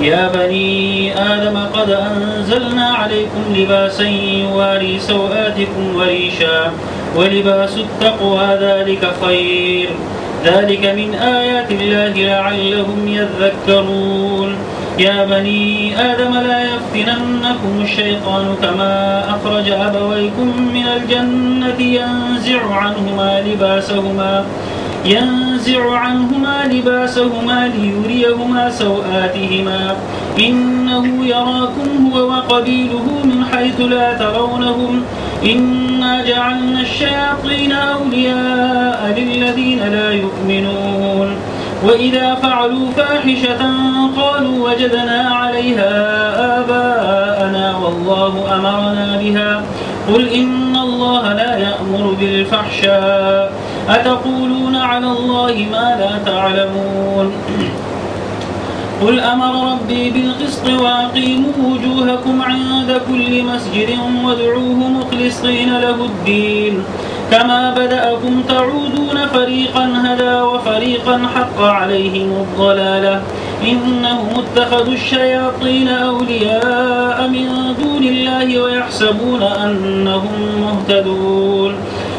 يا بني آدم قد أنزلنا عليكم لباسا يواري سوآتكم وريشا ولباس التقوى ذلك خير ذلك من آيات الله لعلهم يذكرون يا بني آدم لا يفتننكم الشيطان كما أخرج أبويكم من الجنة ينزع عنهما لباسهما ليريهما سوآتهما إنه يراكم هو وقبيله من حيث لا ترونهم إنا جعلنا الشياطين أولياء للذين لا يؤمنون وإذا فعلوا فاحشة قالوا وجدنا عليها آباءنا والله أمرنا بها قل إن الله لا يأمر بالفحشاء أتقولون على الله ما لا تعلمون قل أمر ربي بالقسط وأقيموا وجوهكم عند كل مسجد وادعوه مخلصين له الدين كما بدأكم تعودون فريقا هدى وفريقا حق عليهم الضلالة إنهم اتخذوا الشياطين أولياء من دون الله ويحسبون أنهم مهتدون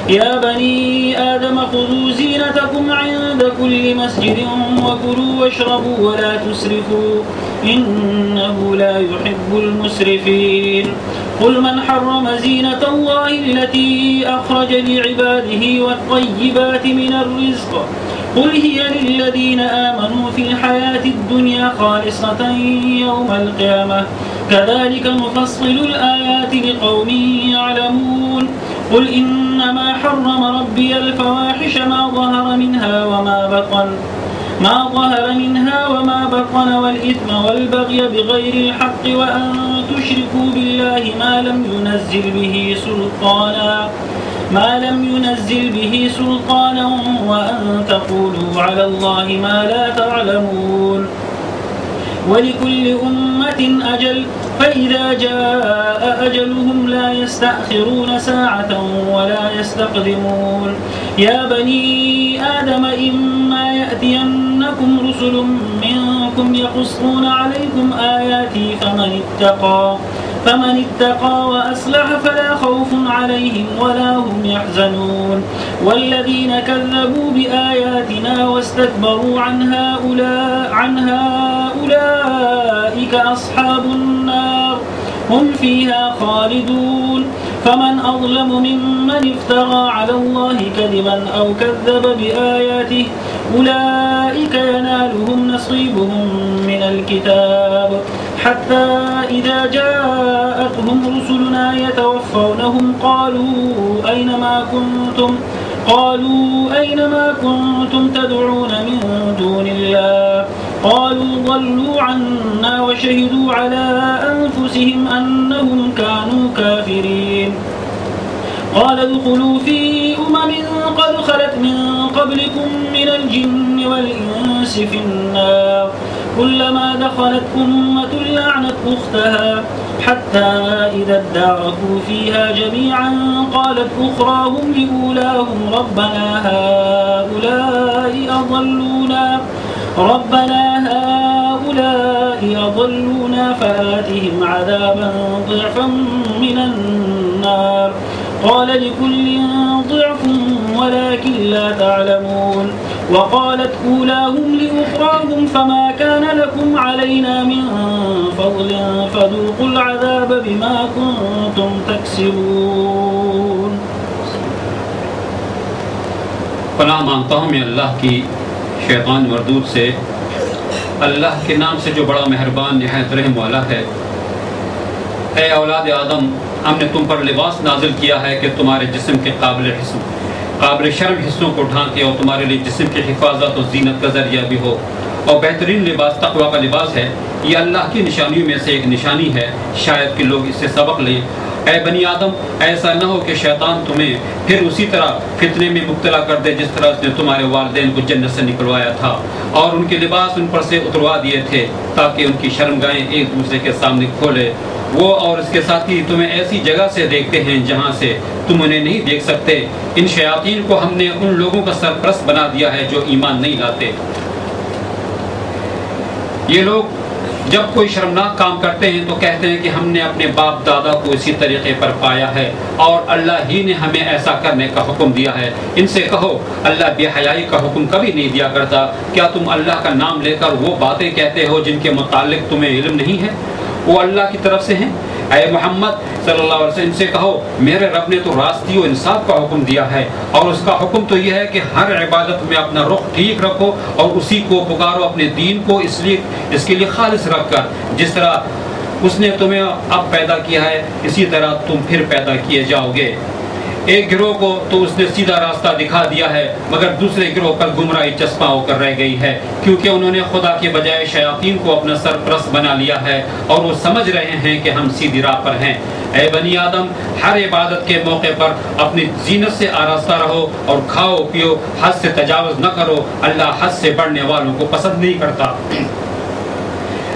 يا بني آدم خذوا زينتكم عند كل مسجد وكلوا واشربوا ولا تسرفوا إنه لا يحب المسرفين قل من حرم زينة الله التي أخرج لعباده والطيبات من الرزق قل هي للذين آمنوا في الحياة الدنيا خالصة يوم القيامة كذلك نفصل الآيات لقوم يعلمون قل إنما حرم ربي الفواحش ما ظهر منها وما بطن والإثم والبغي بغير الحق وأن تشركوا بالله ما لم ينزل به سلطانا وأن تقولوا على الله ما لا تعلمون ولكل أمة أجل فإذا جاء أجلهم لا يستأخرون ساعة ولا يستقدمون يا بني آدم إما يأتينكم رسل منكم يقصون عليكم آياتي فمن اتقى وأصلح فلا خوف عليهم ولا هم يحزنون والذين كذبوا بآياتنا واستكبروا عنها أولئك أصحاب النار هم فيها خالدون فمن أظلم ممن افترى على الله كذبا أو كذب بآياته أولئك ينالهم نصيبهم من الكتاب حتى إذا جاءتهم رسلنا يتوفونهم قالوا أين ما كنتم تدعون من دون الله قالوا ضلوا عنا وشهدوا على أنفسهم أنهم كانوا كافرين قال ادخلوا في قد خلت من قبلكم من الجن والإنس في النار كلما دخلت أمة لعنت أختها حتى إذا اداركوا فيها جميعا قالت أخراهم لأولاهم ربنا هؤلاء أضلونا فآتهم عذابا ضعفا من النار قال لكل ضعف ولكن لا تعلمون وقالت أولاهم لأخراهم فما كان لكم علينا من فضل فذوقوا العذاب بما كنتم تكسبون. پناہ مانگتا ہوں میں اللہ کی شیطان مردود سے، اللہ کے نام سے جو بڑا مہربان نہایت رحم والا ہے۔ اے اولاد آدم، ہم نے تم پر لباس نازل کیا ہے کہ تمہارے جسم کے قابل شرم حصوں کو ڈھانکے اور تمہارے لیے جسم کی حفاظت و زینت کا ذریعہ بھی ہو، اور بہترین لباس تقویٰ کا لباس ہے۔ یہ اللہ کی نشانیوں میں سے ایک نشانی ہے، شاید کہ لوگ اس سے سبق لیں۔ اے بنی آدم، ایسا نہ ہو کہ شیطان تمہیں پھر اسی طرح فتنے میں مبتلا کر دے جس طرح اس نے تمہارے والدین کو جنت سے نکلوایا تھا اور ان کے لباس ان پر سے اتروا دیے تھے تاکہ ان کی شرمگاہیں ایک دوسرے کے سامنے کھولے۔ وہ اور اس کے ساتھی تمہیں ایسی جگہ سے دیکھتے ہیں جہاں سے تم انہیں نہیں دیکھ سکتے۔ ان شیاطین کو ہم نے ان لوگوں کا سرپرست بنا دیا ہے جو ایمان نہیں لاتے۔ یہ لوگ جب کوئی شرمناک کام کرتے ہیں تو کہتے ہیں کہ ہم نے اپنے باپ دادا کو اسی طریقے پر پایا ہے اور اللہ ہی نے ہمیں ایسا کرنے کا حکم دیا ہے۔ ان سے کہو اللہ بے حیائی کا حکم کبھی نہیں دیا کرتا، کیا تم اللہ کا نام لے کر وہ باتیں کہتے ہو جن کے متعلق تمہیں علم نہیں ہے؟ وہ اللہ کی طرف سے ہیں۔ اے محمد صلی اللہ علیہ وسلم سے کہو میرے رب نے تو راستی و انصاف کا حکم دیا ہے، اور اس کا حکم تو یہ ہے کہ ہر عبادت میں اپنا رخ ٹھیک رکھو اور اسی کو پکارو اپنے دین کو اس کے لیے خالص رکھ کر، جس طرح اس نے تمہیں اب پیدا کیا ہے اسی طرح تم پھر پیدا کیے جاؤ گے۔ ایک گروہ کو تو اس نے سیدھا راستہ دکھا دیا ہے، مگر دوسرے گروہ پر گمراہی چسپاں ہو کر رہ گئی ہے، کیونکہ انہوں نے خدا کے بجائے شیاطین کو اپنا سرپرست بنا لیا ہے اور وہ سمجھ رہے ہیں کہ ہم سیدھی راہ پر ہیں۔ اے بنی آدم، ہر عبادت کے موقع پر اپنی زینت سے آراستہ رہو اور کھاؤ پیو، حد سے تجاوز نہ کرو، اللہ حد سے بڑھنے والوں کو پسند نہیں کرتا۔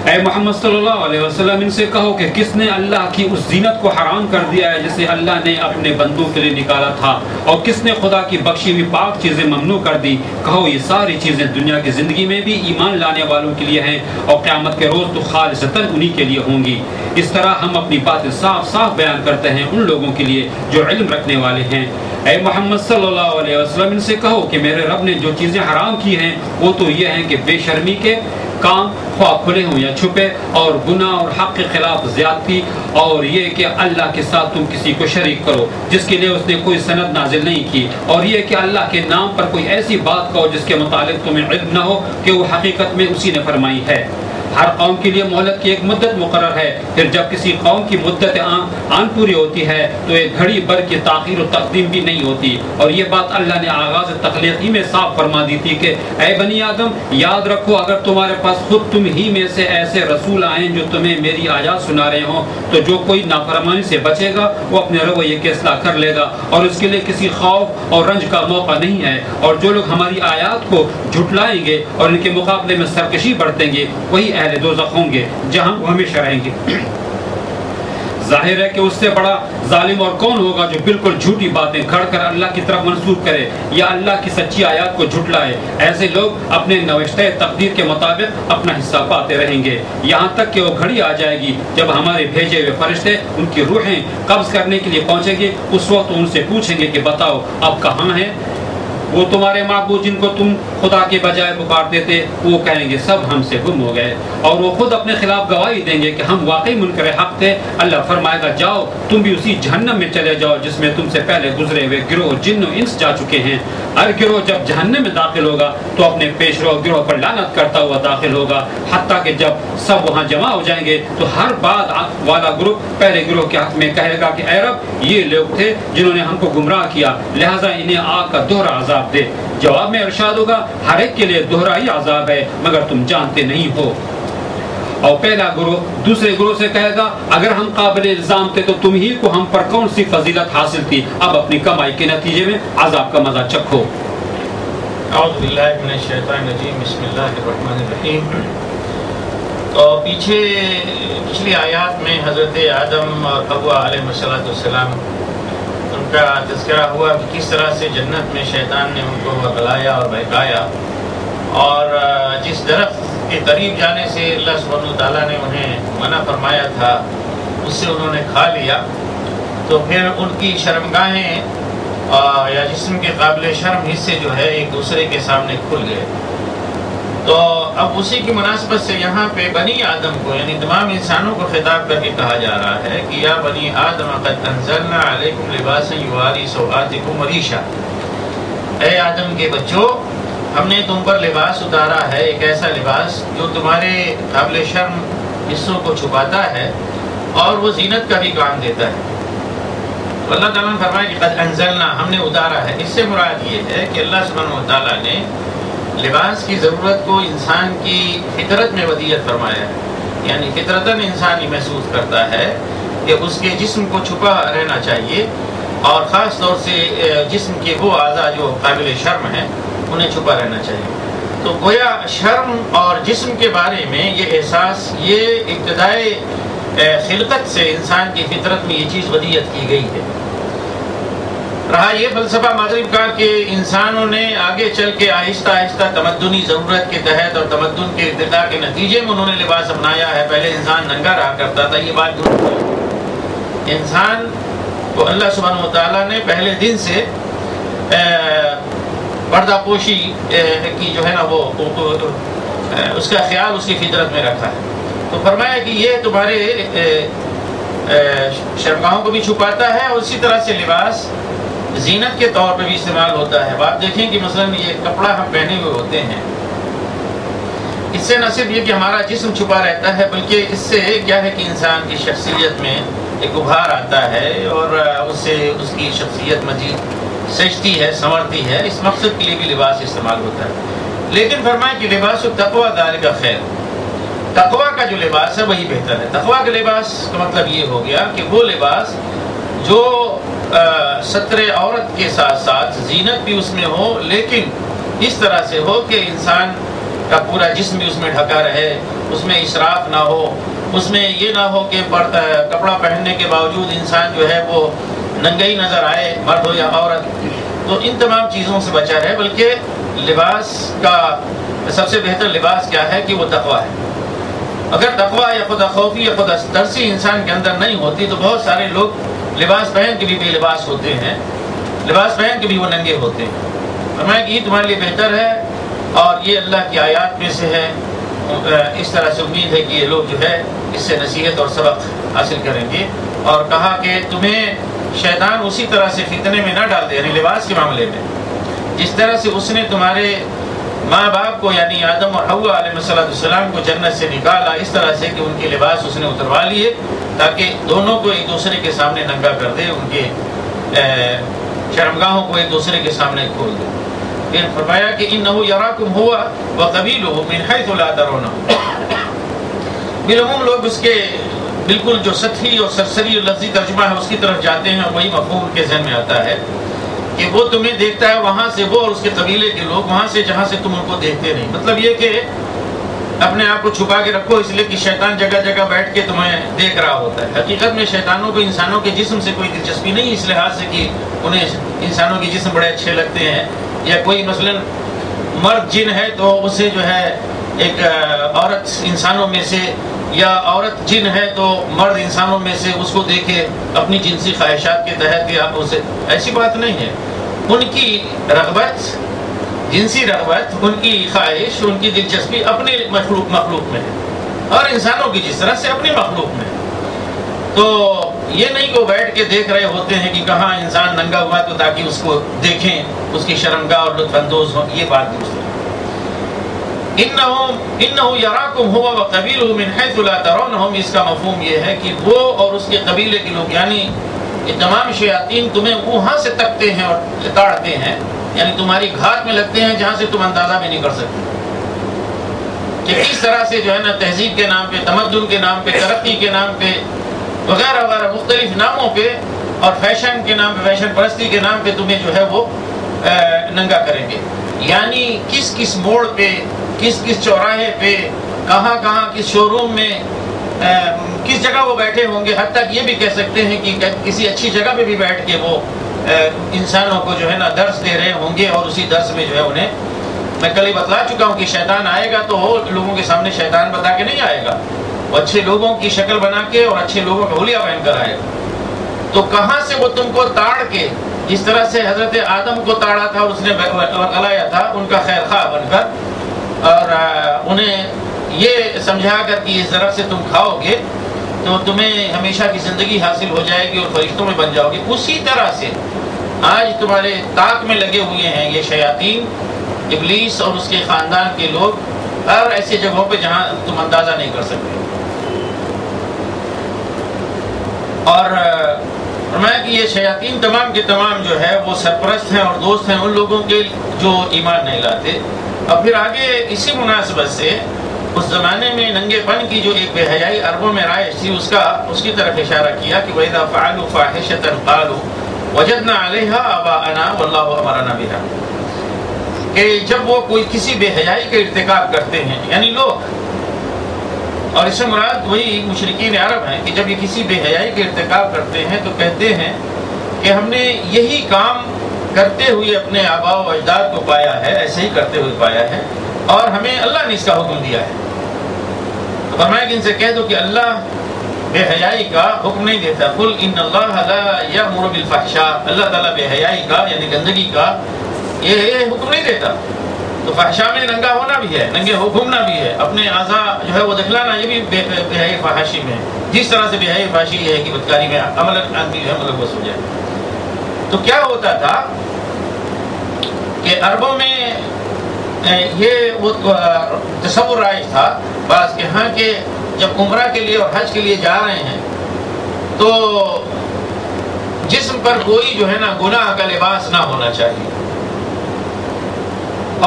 اے محمد صلی اللہ علیہ وسلم ان سے کہو کہ کس نے اللہ کی اس زینت کو حرام کر دیا ہے جسے اللہ نے اپنے بندوں کے لیے نکالا تھا، اور کس نے خدا کی بخشی ہوئی پاک چیزیں ممنوع کر دی؟ کہو یہ ساری چیزیں دنیا کی زندگی میں بھی ایمان لانے والوں کے لیے ہیں اور قیامت کے روز تو خالصتاً انہی کے لیے ہوں گی۔ اس طرح ہم اپنی باتیں صاف صاف بیان کرتے ہیں ان لوگوں کے لیے جو علم رکھنے والے ہیں۔ اے محمد صلی اللہ علیہ وسلم ان سے کہو کہ میرے رب نے جو چیزیں حرام کی ہیں وہ تو یہ ہیں کہ بے شرمی کے کام خواہ کھلے ہوں یا چھپے، اور گناہ اور حق کے خلاف زیادتی، اور یہ کہ اللہ کے ساتھ تم کسی کو شریک کرو جس کے لیے اس نے کوئی سند نازل نہیں کی، اور یہ کہ اللہ کے نام پر کوئی ایسی بات کہو جس کے متعلق تمہیں علم نہ ہو کہ وہ حقیقت میں اسی نے فرمائی ہے۔ ہر قوم کے لیے مہلت کی ایک مدت مقرر ہے، پھر جب کسی قوم کی مدت آن پوری ہوتی ہے تو ایک گھڑی بھر کی تاخیر و تقدیم بھی نہیں ہوتی، اور یہ بات اللہ نے آغاز تخلیقی میں صاف فرما دی تھی کہ اے بنی آدم یاد رکھو اگر تمہارے پاس خود تم ہی میں سے ایسے رسول آئیں جو تمہیں میری آیات سنا رہے ہوں تو جو کوئی نافرمانی سے بچے گا وہ اپنے رویے کی اصلاح کر لے گا، اور اس کے لیے کسی خوف اور رنج کا موقع نہیں ہے۔ اور جو لوگ ہماری آیات کو جھٹلائیں گے اور ان کے مقابلے میں سرکشی برتیں گے وہی اہل دوزخ ہوں گے جہاں وہ ہمیشہ رہیں گے۔ ظاہر ہے کہ اس سے بڑا ظالم اور کون ہوگا جو بالکل جھوٹی باتیں گھڑ کر اللہ کی طرف منسوب کرے یا اللہ کی سچی آیات کو جھٹلائے۔ ایسے لوگ اپنے نوشتہ تقدیر کے مطابق اپنا حصہ پاتے رہیں گے یہاں تک کہ وہ گھڑی آ جائے گی جب ہمارے بھیجے ہوئے فرشتے ان کی روحیں قبض کرنے کے لیے پہنچیں گے۔ اس وقت ان سے پوچھیں گے کہ بتاؤ اب کہاں ہیں وہ تمہارے معبود جن کو تم خدا کے بجائے پکارتے تھے؟ وہ کہیں گے سب ہم سے گم ہو گئے، اور وہ خود اپنے خلاف گواہی دیں گے کہ ہم واقعی منکر حق تھے۔ اللہ فرمائے گا جاؤ تم بھی اسی جہنم میں چلے جاؤ جس میں تم سے پہلے گزرے ہوئے گروہ جن و انس جا چکے ہیں۔ ہر گروہ جب جہنم میں داخل ہوگا تو اپنے پیش رو گروہ پر لعنت کرتا ہوا داخل ہوگا، حتیٰ کہ جب سب وہاں جمع ہو جائیں گے تو ہر بعد والا گروہ پہلے گروہ کے حق میں کہے گا کہ اے رب یہ لوگ تھے جنہوں نے ہم کو گمراہ کیا، لہٰذا انہیں آگ کا دوہرا عذاب دے۔ جواب میں ارشاد ہوگا ہر ایک کے لیے دوہرا ہی عذاب ہے مگر تم جانتے نہیں ہو۔ اور پہلا گروہ دوسرے گروہ سے کہے گا اگر ہم قابل الزام تھے تو تم ہی کو ہم پر کون سی فضیلت حاصل تھی، اب اپنی کمائی کے نتیجے میں عذاب کا مزہ چکھو۔ اعوذ باللہ من الشیطان الرجیم، بسم اللہ الرحمن الرحیم۔ تو پچھلی آیات میں حضرت آدم اور حوا علیہ السلام ان کا تذکرہ ہوا کہ کس طرح سے جنت میں شیطان نے ان کو بہلایا اور بہکایا، اور جس درخت کے قریب جانے سے اللہ سبحانہ وتعالیٰ نے انہیں منع فرمایا تھا اس سے انہوں نے کھا لیا، تو پھر ان کی شرمگاہیں یا جسم کے قابل شرم حصے جو ہے ایک دوسرے کے سامنے کھل گئے۔ تو اب اسی کی مناسبت سے یہاں پہ بنی آدم کو یعنی تمام انسانوں کو خطاب کر کے کہا جا رہا ہے کہ یا بنی آدم قد انزلنا علیکم لباسا یواری سوآتکم ریشا، اے آدم کے بچوں ہم نے تم پر لباس اتارا ہے، ایک ایسا لباس جو تمہارے قابل شرم حصوں کو چھپاتا ہے اور وہ زینت کا بھی کام دیتا ہے۔ تو اللہ تعالیٰ نے فرمایا کہ قد انزلنا، ہم نے اتارا ہے۔ اس سے مراد یہ ہے کہ اللہ سبحانہ وتعالیٰ نے لباس کی ضرورت کو انسان کی فطرت میں ودیعت فرمایا ہے، یعنی فطرتاً انسان یہ محسوس کرتا ہے کہ اس کے جسم کو چھپا رہنا چاہیے، اور خاص طور سے جسم کے وہ اعضاء جو قابل شرم ہیں انہیں چھپا رہنا چاہیے۔ تو گویا شرم اور جسم کے بارے میں یہ احساس یہ ابتدائی خلقت سے انسان کی فطرت میں یہ چیز ودیعت کی گئی ہے۔ رہا یہ فلسفہ مغرب کا کہ انسانوں نے آگے چل کے آہستہ آہستہ تمدنی ضرورت کے تحت اور تمدن کے ارتقاء کے نتیجے میں انہوں نے لباس اپنایا ہے. پہلے انسان ننگا رہا کرتا تھا، یہ بات درست ہے. انسان کو اللہ سبحانہ و تعالیٰ نے پہلے دن سے پردہ پوشی کی جو ہے نا وہ اس کا خیال اس کی فطرت میں رکھا ہے. تو فرمایا کہ یہ تمہارے شرمگاہوں کو بھی چھپاتا ہے، اور اسی طرح سے لباس زینت کے طور پہ بھی استعمال ہوتا ہے. آپ دیکھیں کہ مثلا یہ کپڑا ہم پہنے ہوئے ہوتے ہیں، اس سے نہ صرف یہ کہ ہمارا جسم چھپا رہتا ہے، بلکہ اس سے کیا ہے کہ انسان کی شخصیت میں ایک ابھار آتا ہے، اور اس سے اس کی شخصیت مزید سجتی ہے، سنورتی ہے. اس مقصد کے لیے بھی لباس استعمال ہوتا ہے. لیکن فرمایا کہ لباس التقویٰ ذالک خیر، تقویٰ کا جو لباس ہے وہی بہتر ہے. تقویٰ کا لباس کا مطلب یہ ہو گیا کہ وہ لباس جو ستر عورت کے ساتھ ساتھ زینت بھی اس میں ہو، لیکن اس طرح سے ہو کہ انسان کا پورا جسم بھی اس میں ڈھکا رہے، اس میں اسراف نہ ہو، اس میں یہ نہ ہو کہ کپڑا پہننے کے باوجود انسان جو ہے وہ ننگئی نظر آئے، مرد ہو یا عورت. تو ان تمام چیزوں سے بچا رہے. بلکہ لباس کا سب سے بہتر لباس کیا ہے کہ وہ تقویٰ ہے. اگر تقویٰ یا خدا خوفی یا خدا ترسی انسان کے اندر نہیں ہوتی تو بہت سارے لوگ لباس پہن کے بھی بے لباس ہوتے ہیں، لباس پہن کے بھی وہ ننگے ہوتے ہیں. فرمایا کہ یہ تمہارے لیے بہتر ہے، اور یہ اللہ کی آیات میں سے ہے. اس طرح سے امید ہے کہ یہ لوگ جو ہے اس سے نصیحت اور سبق حاصل کریں گے. اور کہا کہ تمہیں شیطان اسی طرح سے فتنے میں نہ ڈال دے، یعنی لباس کے معاملے میں، جس طرح سے اس نے تمہارے ماں باپ کو یعنی آدم اور حوا علیہ السلام کو جنت سے نکالا، اس طرح سے کہ ان کے لباس اس نے اتروا لیے تاکہ دونوں کو ایک دوسرے کے سامنے ننگا کر دے، ان کے شرمگاہوں کو ایک دوسرے کے سامنے کھول دے. پھر فرمایا کہ انہ یراکم ہوا وقبیلہ من حیث لا ترونہم. بالعموم لوگ اس کے بالکل جو سطحی اور سرسری اور لفظی ترجمہ ہے اس کی طرف جاتے ہیں، اور وہی مفہوم کے ذہن میں آتا ہے کہ وہ تمہیں دیکھتا ہے وہاں سے، وہ اور اس کے قبیلے کے لوگ وہاں سے جہاں سے تم ان کو دیکھتے نہیں. مطلب یہ کہ اپنے آپ کو چھپا کے رکھو، اس لیے کہ شیطان جگہ جگہ بیٹھ کے تمہیں دیکھ رہا ہوتا ہے. حقیقت میں شیطانوں کو انسانوں کے جسم سے کوئی دلچسپی نہیں، اس لحاظ سے کہ انہیں انسانوں کے جسم بڑے اچھے لگتے ہیں، یا کوئی مثلا مرد جن ہے تو اسے جو ہے ایک عورت انسانوں میں سے، یا عورت جن ہے تو مرد انسانوں میں سے اس کو دیکھے اپنی جنسی خواہشات کے تحت، یا اسے ایسی بات نہیں ہے. ان کی رغبت، جنسی رغبت، ان کی خواہش، ان کی دلچسپی اپنے مخلوق میں ہے، اور انسانوں کی جس طرح سے اپنے مخلوق میں ہے. تو یہ نہیں کہ وہ بیٹھ کے دیکھ رہے ہوتے ہیں کہ کہاں انسان ننگا ہوا تو تاکہ اس کو دیکھیں، اس کی شرمگاہ اور لطف اندوز ہوں. یہ بات درست ہے. انہ یراکم ہوا وقبیلہ من حیث لا ترونہم، اس کا مفہوم یہ ہے کہ وہ اور اس کے قبیلے کے لوگ، یعنی یہ تمام شیاطین تمہیں وہاں سے تکتے ہیں اور تاڑتے ہیں، یعنی تمہاری گھات میں لگتے ہیں جہاں سے تم اندازہ بھی نہیں کر سکتے کہ کس طرح سے جو ہے نا تہذیب کے نام پہ، تمدن کے نام پہ، ترقی کے نام پہ، وغیرہ وغیرہ مختلف ناموں پہ، اور فیشن کے نام پہ، فیشن پرستی کے نام پہ تمہیں جو ہے وہ ننگا کریں گے. یعنی کس کس موڑ پہ، کس کس چوراہے پہ، کہاں کہاں کس شو روم میں، کس جگہ وہ بیٹھے ہوں گے. حتیٰ کہ یہ بھی کہہ سکتے ہیں کہ کسی اچھی جگہ پہ بھی بیٹھ کے وہ انسانوں کو جو ہے نا درس دے رہے ہوں گے، اور اسی درس میں جو ہے انہیں، میں کل ہی بتلا چکا ہوں کہ شیطان آئے گا تو وہ لوگوں کے سامنے شیطان بتا کے نہیں آئے گا، وہ اچھے لوگوں کی شکل بنا کے اور اچھے لوگوں کا حلیہ پہن کر آئے گا. تو کہاں سے وہ تم کو تاڑ کے، جس طرح سے حضرت آدم کو تاڑا تھا اور اس نے گلایا تھا ان کا خیر خواہ بن کر، اور انہیں یہ سمجھا کر کہ اس درخت سے تم کھاؤ گے تو تمہیں ہمیشہ کی زندگی حاصل ہو جائے گی اور فرشتوں میں بن جاؤ گے، اسی طرح سے آج تمہارے طاق میں لگے ہوئے ہیں یہ شیاطین، ابلیس اور اس کے خاندان کے لوگ، اور ایسی جگہوں پہ جہاں تم اندازہ نہیں کر سکتے. اور فرمایا کہ یہ شیاطین تمام کے تمام جو ہے وہ سرپرست ہیں اور دوست ہیں ان لوگوں کے جو ایمان نہیں لاتے. اور پھر آگے اسی مناسبت سے اس زمانے میں ننگے پن کی جو ایک بے حیائی عربوں میں رائج تھی، اس کی طرف اشارہ کیا کہ وَإِذَا فَعَلُوا فَاحِشَةً قَالُوا وَجَدْنَا عَلَيْهَا آبَاءَنَا وَاللَّهُ أَمَرَنَا بِهَا، کہ جب وہ کوئی کسی بے حیائی کا ارتکاب کرتے ہیں، یعنی لوگ، اور اس سے مراد وہی مشرکین عرب ہیں کہ جب یہ کسی بے حیائی کا ارتکاب کرتے ہیں تو کہتے ہیں کہ ہم نے یہی کام کرتے ہوئے اپنے آباء و اجداد کو پایا ہے، ایسے ہی کرتے ہوئے پایا ہے، اور ہمیں اللہ نے اس کا حکم دیا ہے۔ تو فرمایا کہ ان سے کہہ دو کہ اللہ بے حیائی کا حکم نہیں دیتا۔ قل ان اللہ لا یأمر بالفحشاء، اللہ تعالیٰ بے حیائی کا یعنی گندگی کا یہ حکم نہیں دیتا۔ تو فحشاء میں ننگا ہونا بھی ہے، ننگے گھومنا بھی ہے، اپنے اعضاء جو ہے وہ دکھلانا، یہ بھی بے حیائی فحاشی میں ہے۔ جس طرح سے بے حیائی فحاشی یہ ہے کہ بدکاری میں عملاً آدمی جو ہے ملوث ہو جائے۔ تو کیا ہوتا تھا کہ عربوں میں یہ وہ تصور رائج تھا بعض کے ہاں کہ جب عمرہ کے لیے اور حج کے لیے جا رہے ہیں تو جسم پر کوئی جو ہے نا گناہ کا لباس نہ ہونا چاہیے،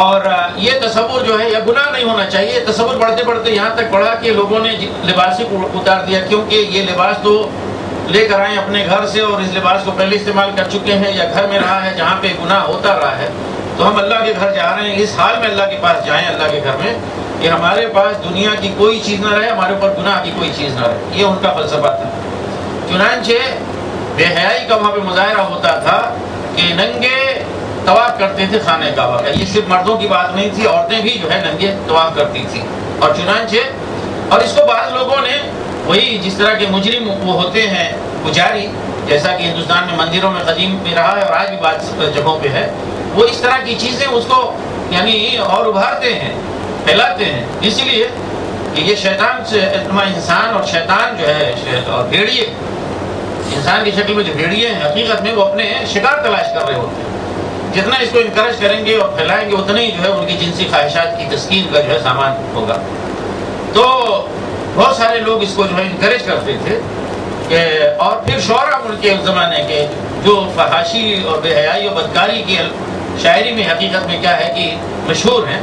اور یہ تصور جو ہے یا گناہ نہیں ہونا چاہیے، یہ تصور بڑھتے بڑھتے یہاں تک بڑھا کہ لوگوں نے لباس کو اتار دیا، کیونکہ یہ لباس تو لے کر آئے اپنے گھر سے اور اس لباس کو پہلے استعمال کر چکے ہیں، یا گھر میں رہا ہے جہاں پہ گناہ ہوتا رہا ہے، تو ہم اللہ کے گھر جا رہے ہیں اس حال میں اللہ کے پاس جائیں، اللہ کے گھر میں، کہ ہمارے پاس دنیا کی کوئی چیز نہ رہے، ہمارے اوپر گناہ کی کوئی چیز نہ رہے۔ یہ ان کا فلسفہ تھا۔ چنانچہ بے حیائی کا وہاں پہ مظاہرہ ہوتا تھا کہ ننگے طواف کرتے تھے خانہ کعبہ کا۔ یہ صرف مردوں کی بات نہیں تھی، عورتیں بھی جو ہے ننگے طواف کرتی تھی۔ اور چنانچہ اور اس کو بعض لوگوں نے وہی جس طرح کے مجرم وہ ہوتے ہیں پجاری، جیسا کہ ہندوستان میں مندروں میں قدیم میں رہا ہے اور آج بھی بعض جگہوں پہ ہے، وہ اس طرح کی چیزیں اس کو یعنی اور ابھارتے ہیں، پھیلاتے ہیں، اس لیے کہ یہ شیطان سے انسان اور شیطان جو ہے اور بھیڑیے انسان کی شکل میں جو بھیڑیے ہیں حقیقت میں وہ اپنے شکار تلاش کر رہے ہوتے ہیں۔ جتنا اس کو انکریج کریں گے اور پھیلائیں گے اتنا ہی جو ہے ان کی جنسی خواہشات کی تسکین کا جو ہے سامان ہوگا۔ تو بہت سارے لوگ اس کو جو ہے انکریج کرتے تھے کہ اور پھر شعراء ان کے اس زمانے کے جو فحاشی اور بے حیائی اور بدکاری کی شاعری میں حقیقت میں کیا ہے کہ مشہور ہیں،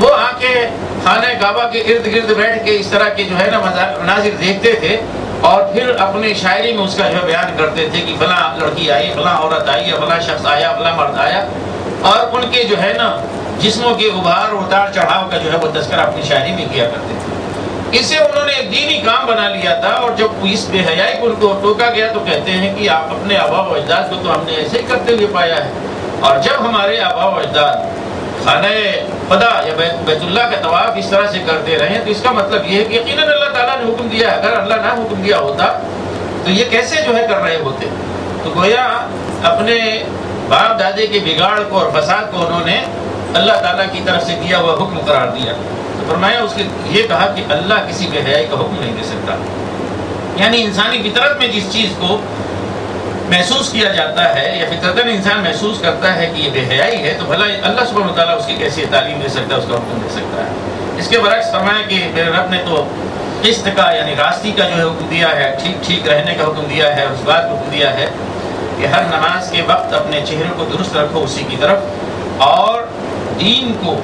وہ آ کے خانہ کعبہ کے ارد گرد بیٹھ کے اس طرح کے جو ہے نا مناظر دیکھتے تھے اور پھر اپنی شاعری میں اس کا جو ہے بیان کرتے تھے کہ فلاں لڑکی آئی، فلاں عورت آئی، فلاں شخص آیا، فلاں مرد آیا، اور ان کے جو ہے نا جسموں کے ابھار اور اتار چڑھاؤ کا جو ہے وہ تذکرہ اپنی شاعری میں کیا کرتے تھے۔ اسے انہوں نے ایک دینی کام بنا لیا تھا، اور جب اس بے حیائی کو ان کو ٹوکا گیا تو کہتے ہیں کہ آپ اپنے آباء و اجداد کو تو ہم نے ایسے ہی کرتے ہوئے پایا ہے، اور جب ہمارے آباء و اجداد خانہ خدا یا بیت اللہ کا طواف اس طرح سے کرتے رہے تو اس کا مطلب یہ ہے کہ یقیناً اللہ تعالیٰ نے حکم دیا ہے، اگر اللہ نہ حکم دیا ہوتا تو یہ کیسے جو ہے کر رہے ہوتے۔ تو گویا اپنے باپ دادے کے بگاڑ کو اور فساد کو انہوں نے اللہ تعالیٰ کی طرف سے دیا ہوا حکم قرار دیا۔ تو فرمایا اس کے یہ کہا کہ اللہ کسی بے حیائی کا حکم نہیں دے سکتا، یعنی انسانی فطرت میں جس چیز کو محسوس کیا جاتا ہے یا فطرتاً انسان محسوس کرتا ہے کہ یہ بے حیائی ہے، تو بھلا اللہ سبحانہ وتعالیٰ اس کی کیسی تعلیم دے سکتا ہے، اس کا حکم دے سکتا ہے۔ اس کے برعکس فرمایا کہ میرے رب نے تو قسط کا یعنی راستی کا جو ہے حکم دیا ہے، ٹھیک ٹھیک رہنے کا حکم دیا ہے، اس بات کو حکم دیا ہے کہ ہر نماز کے وقت اپنے چہرے کو درست رکھو اسی کی طرف، اور دین کو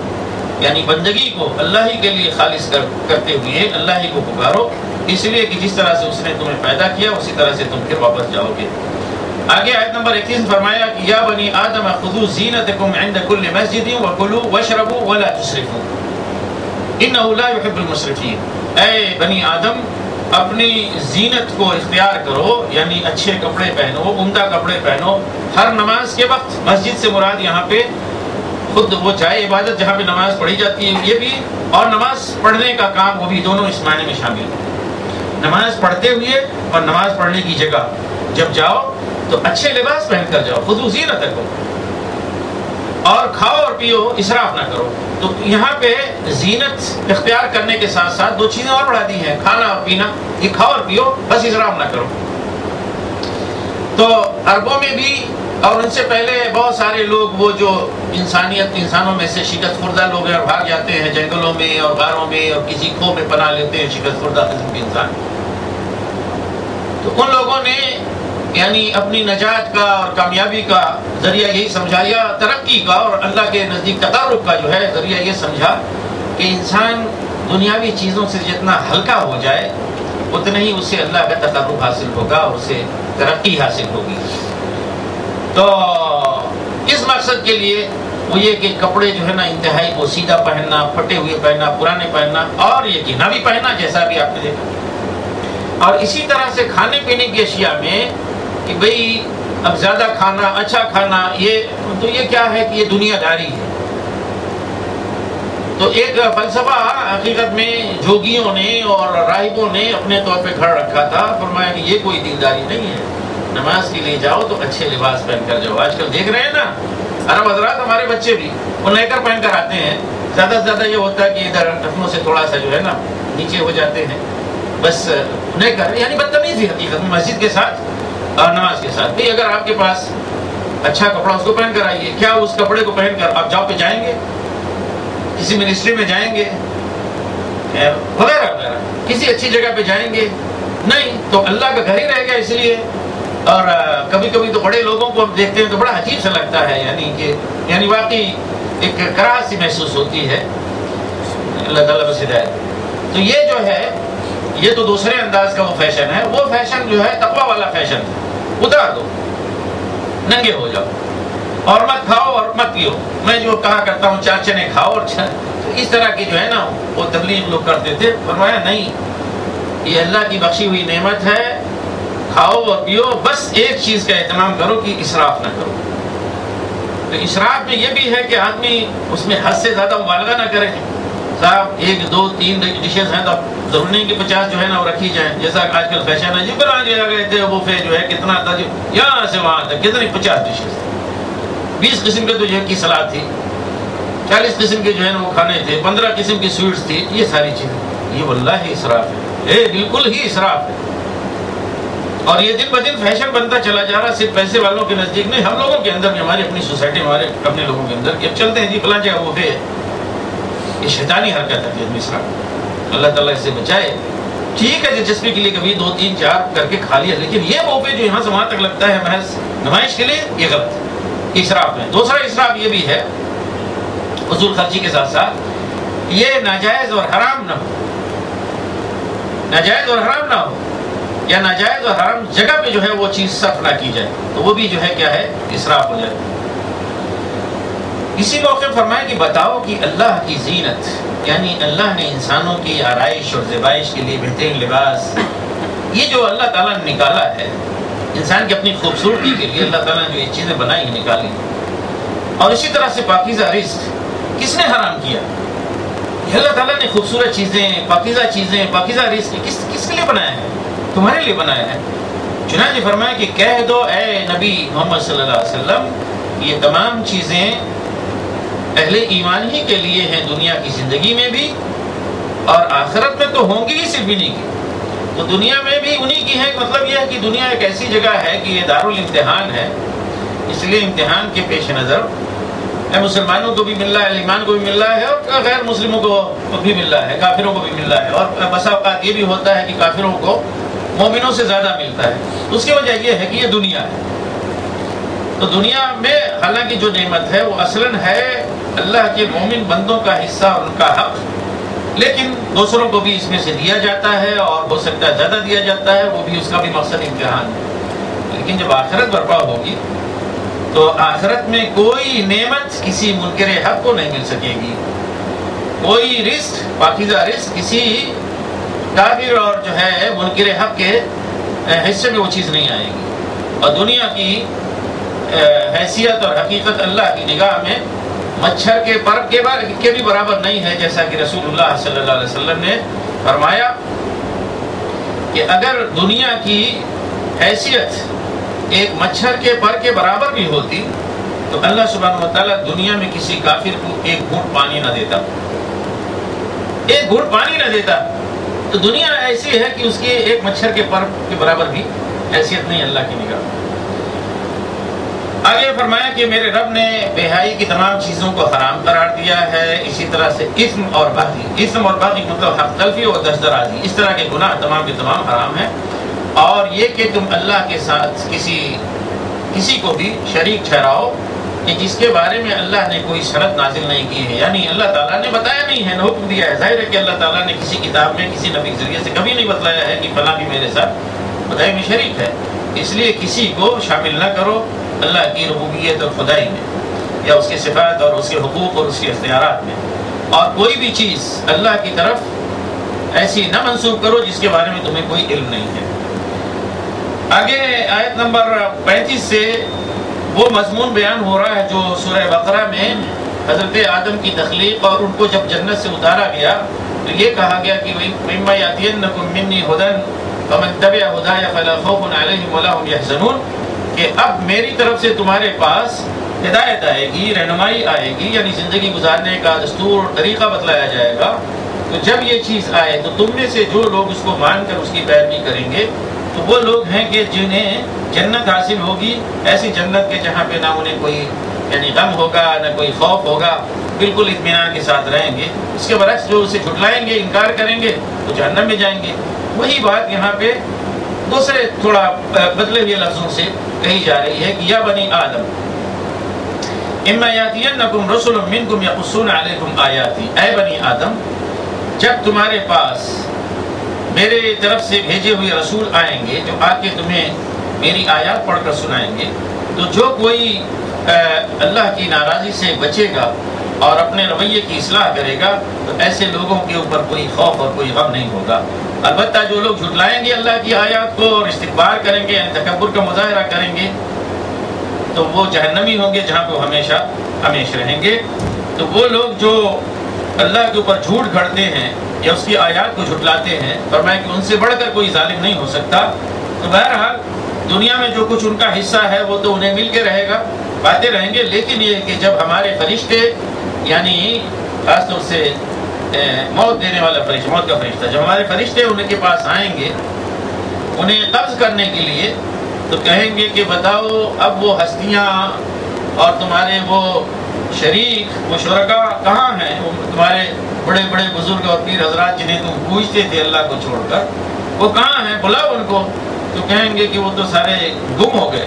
یعنی بندگی کو اللہ ہی کے لیے خالص کرتے ہوئے اللہ ہی کو پکارو، اس لیے کہ جس طرح سے اس نے تمہیں پیدا کیا اسی طرح سے تم پھر واپس جاؤ گے۔ آگے آیت نمبر 21 فرمایا کہ یا بنی آدم خذوا زینتکم عند کل مسجد وکلوا واشربوا ولا تسرفوا انہ لا يحب المسرفین۔ اے بنی آدم اپنی زینت کو اختیار کرو، یعنی اچھے کپڑے پہنو، عمدہ کپڑے پہنو ہر نماز کے وقت۔ مسجد سے مراد یہاں پہ خود وہ جائے عبادت جہاں پہ نماز پڑھی جاتی ہے یہ بھی، اور نماز پڑھنے کا کام وہ بھی، دونوں اس معنی میں شامل ہیں۔ نماز پڑھتے ہوئے اور نماز پڑھنے کی جگہ جب جاؤ تو اچھے لباس پہن کر جاؤ، خذوا زینتکم، اور کھاؤ اور پیو، اسراف نہ کرو۔ تو یہاں پہ زینت اختیار کرنے کے ساتھ ساتھ دو چیزیں اور بڑھا دی ہیں، کھانا اور پینا، یہ کھاؤ اور پیو بس اسراف نہ کرو۔ تو عربوں میں بھی اور ان سے پہلے بہت سارے لوگ وہ جو انسانوں میں سے شکست خوردہ لوگ ہیں اور بھاگ جاتے ہیں جنگلوں میں اور غاروں میں اور کسی کھو میں پناہ لیتے ہیں شکست خوردہ قسم کے انسان، تو ان لوگوں نے یعنی اپنی نجات کا اور کامیابی کا ذریعہ یہی سمجھا، یا ترقی کا اور اللہ کے نزدیک تقرب کا جو ہے ذریعہ یہ سمجھا کہ انسان دنیاوی چیزوں سے جتنا ہلکا ہو جائے اتنا ہی اسے اللہ کا تقرب حاصل ہوگا اور اسے ترقی حاصل ہوگی۔ تو اس مقصد کے لیے وہ یہ کہ کپڑے جو ہے نا انتہائی پوسیدہ پہننا، پھٹے ہوئے پہننا، پرانے پہننا، اور یہ گنا بھی پہننا جیسا بھی آپ نے دیکھا۔ اور اسی طرح سے کھانے پینے کی اشیاء میں کہ بھئی اب زیادہ کھانا، اچھا کھانا، یہ کیا ہے کہ یہ دنیا داری ہے۔ تو ایک فلسفہ حقیقت میں جوگیوں نے اور راہبوں نے اپنے طور پہ کھڑا رکھا تھا، فرمایا کہ یہ کوئی دینداری نہیں ہے، نماز کے لیے جاؤ تو اچھے لباس پہن کر جاؤ۔ آج کل دیکھ رہے ہیں نا عرب حضرات، ہمارے بچے بھی وہ نیکر پہن کر آتے ہیں، زیادہ سے زیادہ یہ ہوتا ہے کہ ادھر ٹخنوں سے تھوڑا سا جو ہے نا نیچے ہو جاتے ہیں، بس نیکر، یعنی بدتمیزی حقیقت میں مسجد کے ساتھ اور نماز کے ساتھ۔ بھئی اگر آپ کے پاس اچھا کپڑا، اس کو پہن کر آئیے۔ کیا اس کپڑے کو پہن کر آپ جاب پہ جائیں گے، کسی منسٹری میں جائیں گے وغیرہ وغیرہ، کسی اچھی جگہ پہ جائیں گے؟ نہیں، تو اللہ کا گھر ہی رہے گا۔ اس لیے اور کبھی کبھی تو بڑے لوگوں کو ہم دیکھتے ہیں تو بڑا عجیب سا لگتا ہے، یعنی واقعی ایک کراہت سی محسوس ہوتی ہے۔ اللہ تعالیٰ بس ہدایت۔ تو یہ جو ہے یہ تو دوسرے انداز کا وہ فیشن ہے۔ وہ فیشن جو ہے تقویٰ والا فیشن ہے، اتار دو، ننگے ہو جاؤ، اور مت کھاؤ اور مت پیو۔ میں جو کہا کرتا ہوں چار چنے کھاؤ اور اس طرح کی جو ہے نا وہ تبلیغ لوگ کرتے تھے۔ فرمایا نہیں، یہ اللہ کی بخشی ہوئی نعمت ہے، کھاؤ اور پیو، بس ایک چیز کا اہتمام کرو کہ اسراف نہ کرو۔ تو اسراف میں یہ بھی ہے کہ آدمی اس میں حد سے زیادہ مبالغہ نہ کرے۔ صاحب 1 2 3 ڈشز ہیں تو ضرور نہیں کہ 50 جو ہے نا وہ رکھی جائیں، جیسا آج کل فیشن ہے۔ جی بنا دیا گئے تھے وہ جو ہے کتنا تھا، جو یہاں سے وہاں تک کتنی 50 ڈشز، 20 قسم کے تو جو ہے کی سلاد تھی، 40 قسم کے جو ہے نا وہ کھانے تھے، 15 قسم کی سویٹس تھی، یہ ساری چیزیں، یہ واللہ اسراف ہے، بالکل ہی اسراف ہے۔ اور یہ دن بدن فیشن بنتا چلا جا رہا، صرف پیسے والوں کے نزدیک نہیں، ہم لوگوں کے اندر بھی، ہماری اپنی سوسائٹی، ہمارے اپنے لوگوں کے اندر کہ اب چلتے ہیں جی فلاں جگہ وہ ہے۔ یہ شیطانی حرکت ہے یہ اسراف، اللہ تعالیٰ اس سے بچائے۔ ٹھیک ہے دلچسپی کے لیے کبھی 2 3 4 کر کے کھا لیا، لیکن یہ موقع جو یہاں سے وہاں تک لگتا ہے محض نمائش کے لیے، یہ غلط ہے، اسراف ہے۔ دوسرا اسراف یہ بھی ہے فضول خرچی کے ساتھ ساتھ یہ ناجائز اور حرام نہ ہو، ناجائز اور حرام نہ ہو، یا ناجائز اور حرام جگہ پہ جو ہے وہ چیز صرف نہ کی جائے، تو وہ بھی جو ہے کیا ہے، اسراف ہو جائے۔ اسی موقع فرمایا کہ بتاؤ کہ اللہ کی زینت، یعنی اللہ نے انسانوں کی آرائش اور زیبائش کے لیے بہترین لباس، یہ جو اللہ تعالیٰ نے نکالا ہے انسان کی اپنی خوبصورتی کے لیے، اللہ تعالیٰ نے جو یہ چیزیں بنائی نکالی، اور اسی طرح سے پاکیزہ رزق کس نے حرام کیا؟ اللہ تعالیٰ نے خوبصورت چیزیں، پاکیزہ رزق کس کے لیے بنایا ہے؟ تمہارے لیے بنایا ہے۔ چنانچہ فرمایا کہ کہہ دو اے نبی محمد صلی اللہ علیہ وسلم، یہ تمام چیزیں اہل ایمان ہی کے لیے ہیں، دنیا کی زندگی میں بھی اور آخرت میں تو ہوں گی ہی صرف انہی کی۔ تو دنیا میں بھی انہی کی ہے، مطلب یہ ہے کہ دنیا ایک ایسی جگہ ہے کہ یہ دارالامتحان ہے، اس لیے امتحان کے پیش نظر مسلمانوں کو بھی مل رہا ہے، ایمان کو بھی مل رہا ہے، اور غیر مسلموں کو بھی مل رہا ہے، کافروں کو بھی مل رہا ہے، اور بسا اوقات یہ بھی ہوتا ہے کہ کافروں کو مومنوں سے زیادہ ملتا ہے۔ اس کی وجہ یہ ہے کہ یہ دنیا ہے۔ تو دنیا میں حالانکہ جو نعمت ہے وہ اصلاً ہے اللہ کے مومن بندوں کا حصہ اور ان کا حق، لیکن دوسروں کو بھی اس میں سے دیا جاتا ہے، اور ہو سکتا ہے زیادہ دیا جاتا ہے، وہ بھی اس کا بھی مقصد امتحان ہے۔ لیکن جب آخرت برپا ہوگی تو آخرت میں کوئی نعمت کسی منکر حق کو نہیں مل سکے گی، کوئی رزق، پاکیزہ رزق کسی کافر اور جو ہے منکر حق کے حصے میں وہ چیز نہیں آئے گی۔ اور دنیا کی حیثیت اور حقیقت اللہ کی نگاہ میں مچھر کے پر کے بھی برابر نہیں ہے، جیسا کہ رسول اللہ صلی اللہ علیہ وسلم نے فرمایا کہ اگر دنیا کی حیثیت ایک مچھر کے پر کے برابر بھی ہوتی تو اللہ سبحانہ و تعالیٰ دنیا میں کسی کافر کو ایک گھونٹ پانی نہ دیتا، ایک گھونٹ پانی نہ دیتا۔ تو دنیا ایسی ہے کہ اس کی ایک مچھر کے پر کے برابر بھی حیثیت نہیں اللہ کی نگاہ۔ آگے فرمایا کہ میرے رب نے بے حیائی کی تمام چیزوں کو حرام قرار دیا ہے، اسی طرح سے اسم اور باغی مطلب حق تلفی اور دست درازی، اس طرح کے گناہ تمام کے تمام حرام ہیں۔ اور یہ کہ تم اللہ کے ساتھ کسی کو بھی شریک ٹھہراؤ کہ جس کے بارے میں اللہ نے کوئی شرط نازل نہیں کی ہے، یعنی اللہ تعالیٰ نے بتایا نہیں ہے، نہ حکم دیا ہے۔ ظاہر ہے کہ اللہ تعالیٰ نے کسی کتاب میں کسی نبی کے ذریعے سے کبھی نہیں بتلایا ہے کہ فلاں بھی میرے ساتھ خدائی میں شریک ہے، اس لیے کسی کو شامل نہ کرو اللہ کی ربوبیت اور خدائی میں، یا اس کے صفات اور اس کے حقوق اور اس کے اختیارات میں، اور کوئی بھی چیز اللہ کی طرف ایسی نہ منسوب کرو جس کے بارے میں تمہیں کوئی علم نہیں ہے۔ آگے آیت نمبر 35 سے وہ مضمون بیان ہو رہا ہے جو سورہ بقرہ میں حضرت آدم کی تخلیق اور ان کو جب جنت سے اتارا گیا تو یہ کہا گیا کہ مما یاتینکم منی ھدی فمن تبع ھدای فلا خوف علیہم ولا ھم یحزنون، کہ اب میری طرف سے تمہارے پاس ہدایت آئے گی، رہنمائی آئے گی، یعنی زندگی گزارنے کا دستور طریقہ بتلایا جائے گا۔ تو جب یہ چیز آئے تو تم میں سے جو لوگ اس کو مان کر اس کی پیروی کریں گے تو وہ لوگ ہیں کہ جنہیں جنت حاصل ہوگی، ایسی جنت کے جہاں پہ نہ انہیں کوئی یعنی غم ہوگا نہ کوئی خوف ہوگا، بالکل اطمینان کے ساتھ رہیں گے۔ اس کے برعکس جو اسے جھٹلائیں گے، انکار کریں گے تو جہنم میں جائیں گے۔ وہی بات یہاں پہ دوسرے تھوڑا بدلے ہوئے لفظوں سے کہی جا رہی ہے کہ یا بنی آدم اما یاتینکم رسل منکم یقصون علیکم آیاتی، اے بنی آدم جب تمہارے پاس میرے طرف سے بھیجے ہوئے رسول آئیں گے جو آ کے تمہیں میری آیات پڑھ کر سنائیں گے، تو جو کوئی اللہ کی ناراضی سے بچے گا اور اپنے رویے کی اصلاح کرے گا تو ایسے لوگوں کے اوپر کوئی خوف اور کوئی غم نہیں ہوگا۔ البتہ جو لوگ جھٹلائیں گے اللہ کی آیات کو اور استکبار کریں گے، یعنی تکبر کا مظاہرہ کریں گے، تو وہ جہنمی ہوں گے جہاں پہ ہمیشہ ہمیشہ رہیں گے۔ تو وہ لوگ جو اللہ کے اوپر جھوٹ گھڑتے ہیں یا اس کی آیات کو جھٹلاتے ہیں، فرمایا کہ ان سے بڑھ کر کوئی ظالم نہیں ہو سکتا۔ تو بہرحال دنیا میں جو کچھ ان کا حصہ ہے وہ تو انہیں مل کے رہے گا، پاتے رہیں گے، لیکن یہ کہ جب ہمارے فرشتے یعنی خاص طور سے موت دینے والا فرشتہ، موت کا فرشتہ، جب ہمارے فرشتے ان کے پاس آئیں گے انہیں قبض کرنے کے لیے، تو کہیں گے کہ بتاؤ اب وہ ہستیاں اور تمہارے وہ شریک وہ شرکاء کہاں ہیں، وہ تمہارے بڑے بڑے بزرگ اور پیر حضرات جنہیں تم پوجتے تھے اللہ کو چھوڑ کر، وہ کہاں ہیں، بلاؤ ان کو۔ تو کہیں گے کہ وہ تو سارے گم ہو گئے،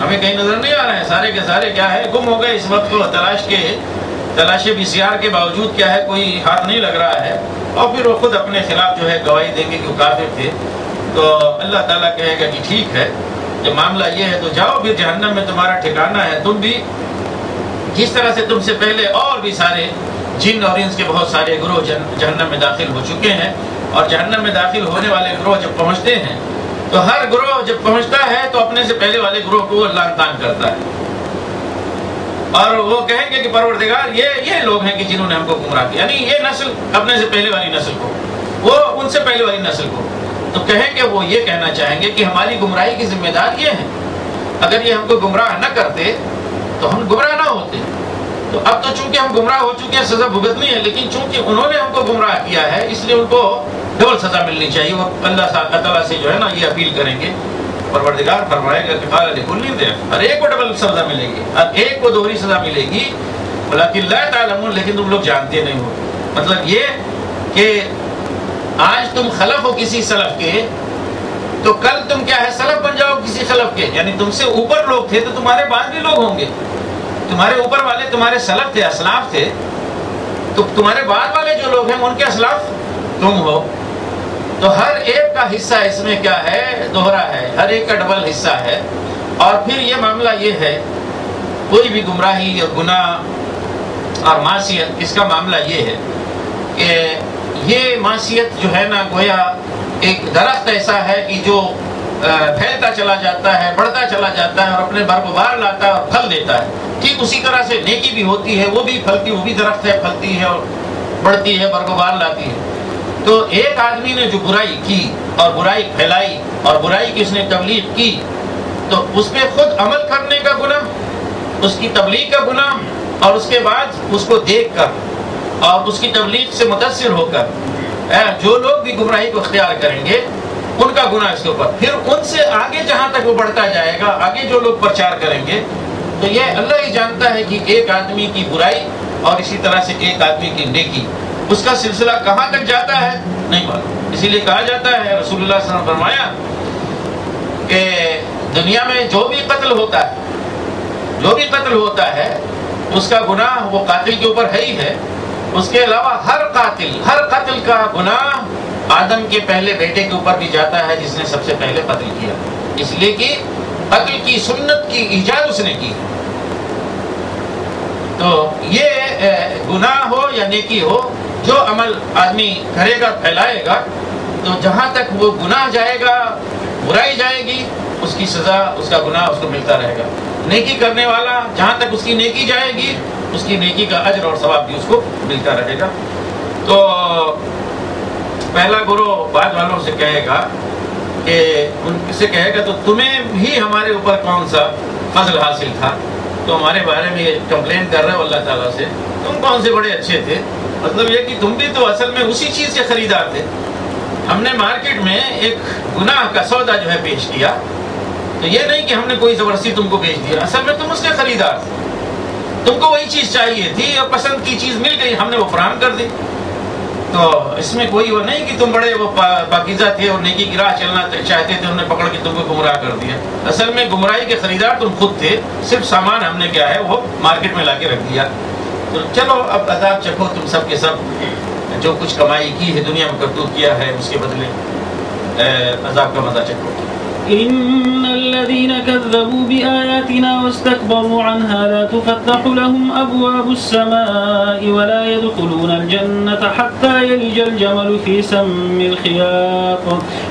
ہمیں کہیں نظر نہیں آ رہے ہیں، سارے کے سارے کیا ہے گم ہو گئے، اس وقت کو تلاش بسیار کے باوجود کیا ہے کوئی ہاتھ نہیں لگ رہا ہے، اور پھر وہ خود اپنے خلاف جو ہے گواہی دیں گے کہ وہ کافر تھے۔ تو اللہ تعالیٰ کہے گا کہ ٹھیک ہے جب معاملہ یہ ہے تو جاؤ پھر جہنم میں تمہارا ٹھکانہ ہے، تم بھی جس طرح سے تم سے پہلے اور بھی سارے جن اور انس کے بہت سارے گروہ جہنم میں داخل ہو چکے ہیں، اور جہنم میں داخل ہونے والے گروہ جب پہنچتے ہیں تو ہر گروہ جب پہنچتا ہے تو اپنے سے پہلے والے گروہ کو اللہ تعان کرتا ہے، اور وہ کہیں گے کہ پروردگار یہ لوگ ہیں کہ جنہوں نے ہم کو گمراہ کیا، یعنی یہ نسل اپنے سے پہلے والی نسل کو، وہ ان سے پہلے والی نسل کو، تو کہیں گے وہ یہ کہنا چاہیں گے کہ ہماری گمراہی کی ذمہ دار یہ ہیں، اگر یہ ہم کو گمراہ نہ کرتے تو ہم گمراہ نہ ہوتے۔ تو اب تو چونکہ ہم گمراہ ہو چکے ہیں سزا بھگتنی ہے، لیکن چونکہ انہوں نے ہم کو گمراہ کیا ہے اس لیے ان کو ڈبل سزا ملنی چاہیے۔ وہ اللہ تعالیٰ سے جو ہے نا یہ اپیل کریں گے، پروردگار فرمائے گا کہ قال لکل ضعف، ہر ایک کو ڈبل سزا ملے گی، ہر ایک کو دوہری سزا ملے گی، ولکن لا تعلمون، لیکن تم لوگ جانتے نہیں ہو۔ مطلب یہ کہ آج تم خلف ہو کسی سلف کے تو کل تم کیا ہے سلف بن جاؤ کسی خلف کے، یعنی تم سے اوپر لوگ تھے تو تمہارے بعد بھی لوگ ہوں گے، تمہارے اوپر والے تمہارے سلف تھے، اسلاف تھے، تو تمہارے بعد والے جو لوگ ہیں ان کے اسلاف تم ہو۔ تو ہر ایک کا حصہ اس میں کیا ہے دوہرا ہے، ہر ایک کا ڈبل حصہ ہے۔ اور پھر یہ معاملہ یہ ہے کوئی بھی گمراہی یا گناہ اور معصیت، اس کا معاملہ یہ ہے کہ یہ معصیت جو ہے نا گویا ایک درخت ایسا ہے کہ جو پھیلتا چلا جاتا ہے، بڑھتا چلا جاتا ہے اور اپنے بر کو بار لاتا ہے اور پھل دیتا ہے۔ ٹھیک اسی طرح سے نیکی بھی ہوتی ہے، وہ بھی پھلتی، وہ بھی درخت ہے، پھلتی ہے اور بڑھتی ہے، بر کو بار لاتی ہے۔ تو ایک آدمی نے جو برائی کی اور برائی پھیلائی اور برائی کی اس نے تبلیغ کی، تو اس پہ خود عمل کرنے کا گناہ، اس کی تبلیغ کا گناہ، اور اس کے بعد اس کو دیکھ کر اور اس کی تبلیغ سے متاثر ہو کر جو لوگ بھی گمراہی کو اختیار کریں گے ان کا گناہ اس کے اوپر، پھر ان سے آگے جہاں تک وہ بڑھتا جائے گا، آگے جو لوگ پرچار کریں گے، تو یہ اللہ ہی جانتا ہے کہ ایک آدمی کی برائی اور اسی طرح سے ایک آدمی کی نیکی، اس کا سلسلہ کہاں تک جاتا ہے نہیں معلوم۔ اسی لیے کہا جاتا ہے، رسول اللہ صلی اللہ علیہ وسلم نے فرمایا کہ دنیا میں جو بھی قتل ہوتا ہے اس کا گناہ وہ قاتل کے اوپر ہے ہی ہے، اس کے علاوہ ہر قتل کا گناہ آدم کے پہلے بیٹے کے اوپر بھی جاتا ہے جس نے سب سے پہلے قتل کیا، اس لیے کہ قتل کی سنت کی ایجاد اس نے کی۔ تو یہ گناہ ہو یا نیکی ہو، جو عمل آدمی کرے گا پھیلائے گا، تو جہاں تک وہ گناہ جائے گا برائی جائے گی اس کی سزا، اس کا گناہ اس کو ملتا رہے گا. نیکی کرنے والا جہاں تک اس کی نیکی جائے گی اس کی نیکی کا اجر اور ثواب بھی اس کو ملتا رہے گا. تو پہلا گروہ بعد والوں سے کہے گا کہ ان سے کہے گا تو تمہیں بھی ہمارے اوپر کون سا فضل حاصل تھا، تو ہمارے بارے میں کمپلین کر رہے ہو اللہ تعالیٰ سے، تم کون سے بڑے اچھے تھے. مطلب یہ کہ تم بھی تو اصل میں اسی چیز کے خریدار تھے. ہم نے مارکیٹ میں ایک گناہ کا سودا جو ہے پیش کیا، تو یہ نہیں کہ ہم نے کوئی زبردستی تم کو بیچ دیا، اصل میں تم اس کے خریدار تھے. تم کو وہی چیز چاہیے تھی اور پسند کی چیز مل گئی، ہم نے وہ فراہم کر دی. تو اس میں کوئی وہ نہیں کہ تم بڑے وہ پاکیزہ تھے اور نیکی کی راہ چلنا چاہتے تھے، انہوں نے پکڑ کے تم کو گمراہ کر دیا. اصل میں گمراہی کے خریدار تم خود تھے، صرف سامان ہم نے کیا ہے وہ مارکیٹ میں لا کے رکھ دیا. تو چلو اب عذاب چکھو تم سب کے سب، جو کچھ کمائی کی ہے دنیا میں کرتوت کیا ہے اس کے بدلے عذاب کا مزہ چکھو. إن الذين كذبوا بآياتنا واستكبروا عنها لا تفتح لهم أبواب السماء ولا يدخلون الجنة حتى يلج الجمل في سم الخياط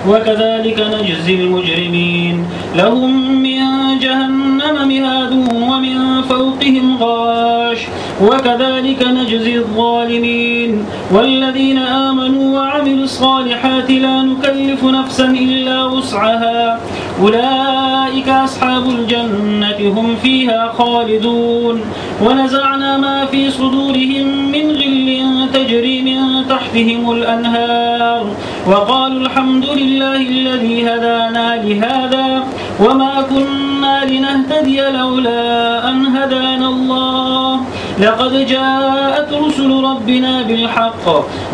وكذلك نجزي المجرمين. لهم من جهنم مهاد ومن فوقهم غاش وكذلك نجزي الظالمين. والذين آمنوا وعملوا الصالحات لا نكلف نفسا إلا وسعها أولئك أصحاب الجنة هم فيها خالدون. ونزعنا ما في صدورهم من غل تجري من تحتهم الأنهار وقالوا الحمد لله الذي هدانا لهذا وما كنا لنهتدي لولا أن هدانا الله لقد جاءت رسل ربنا بالحق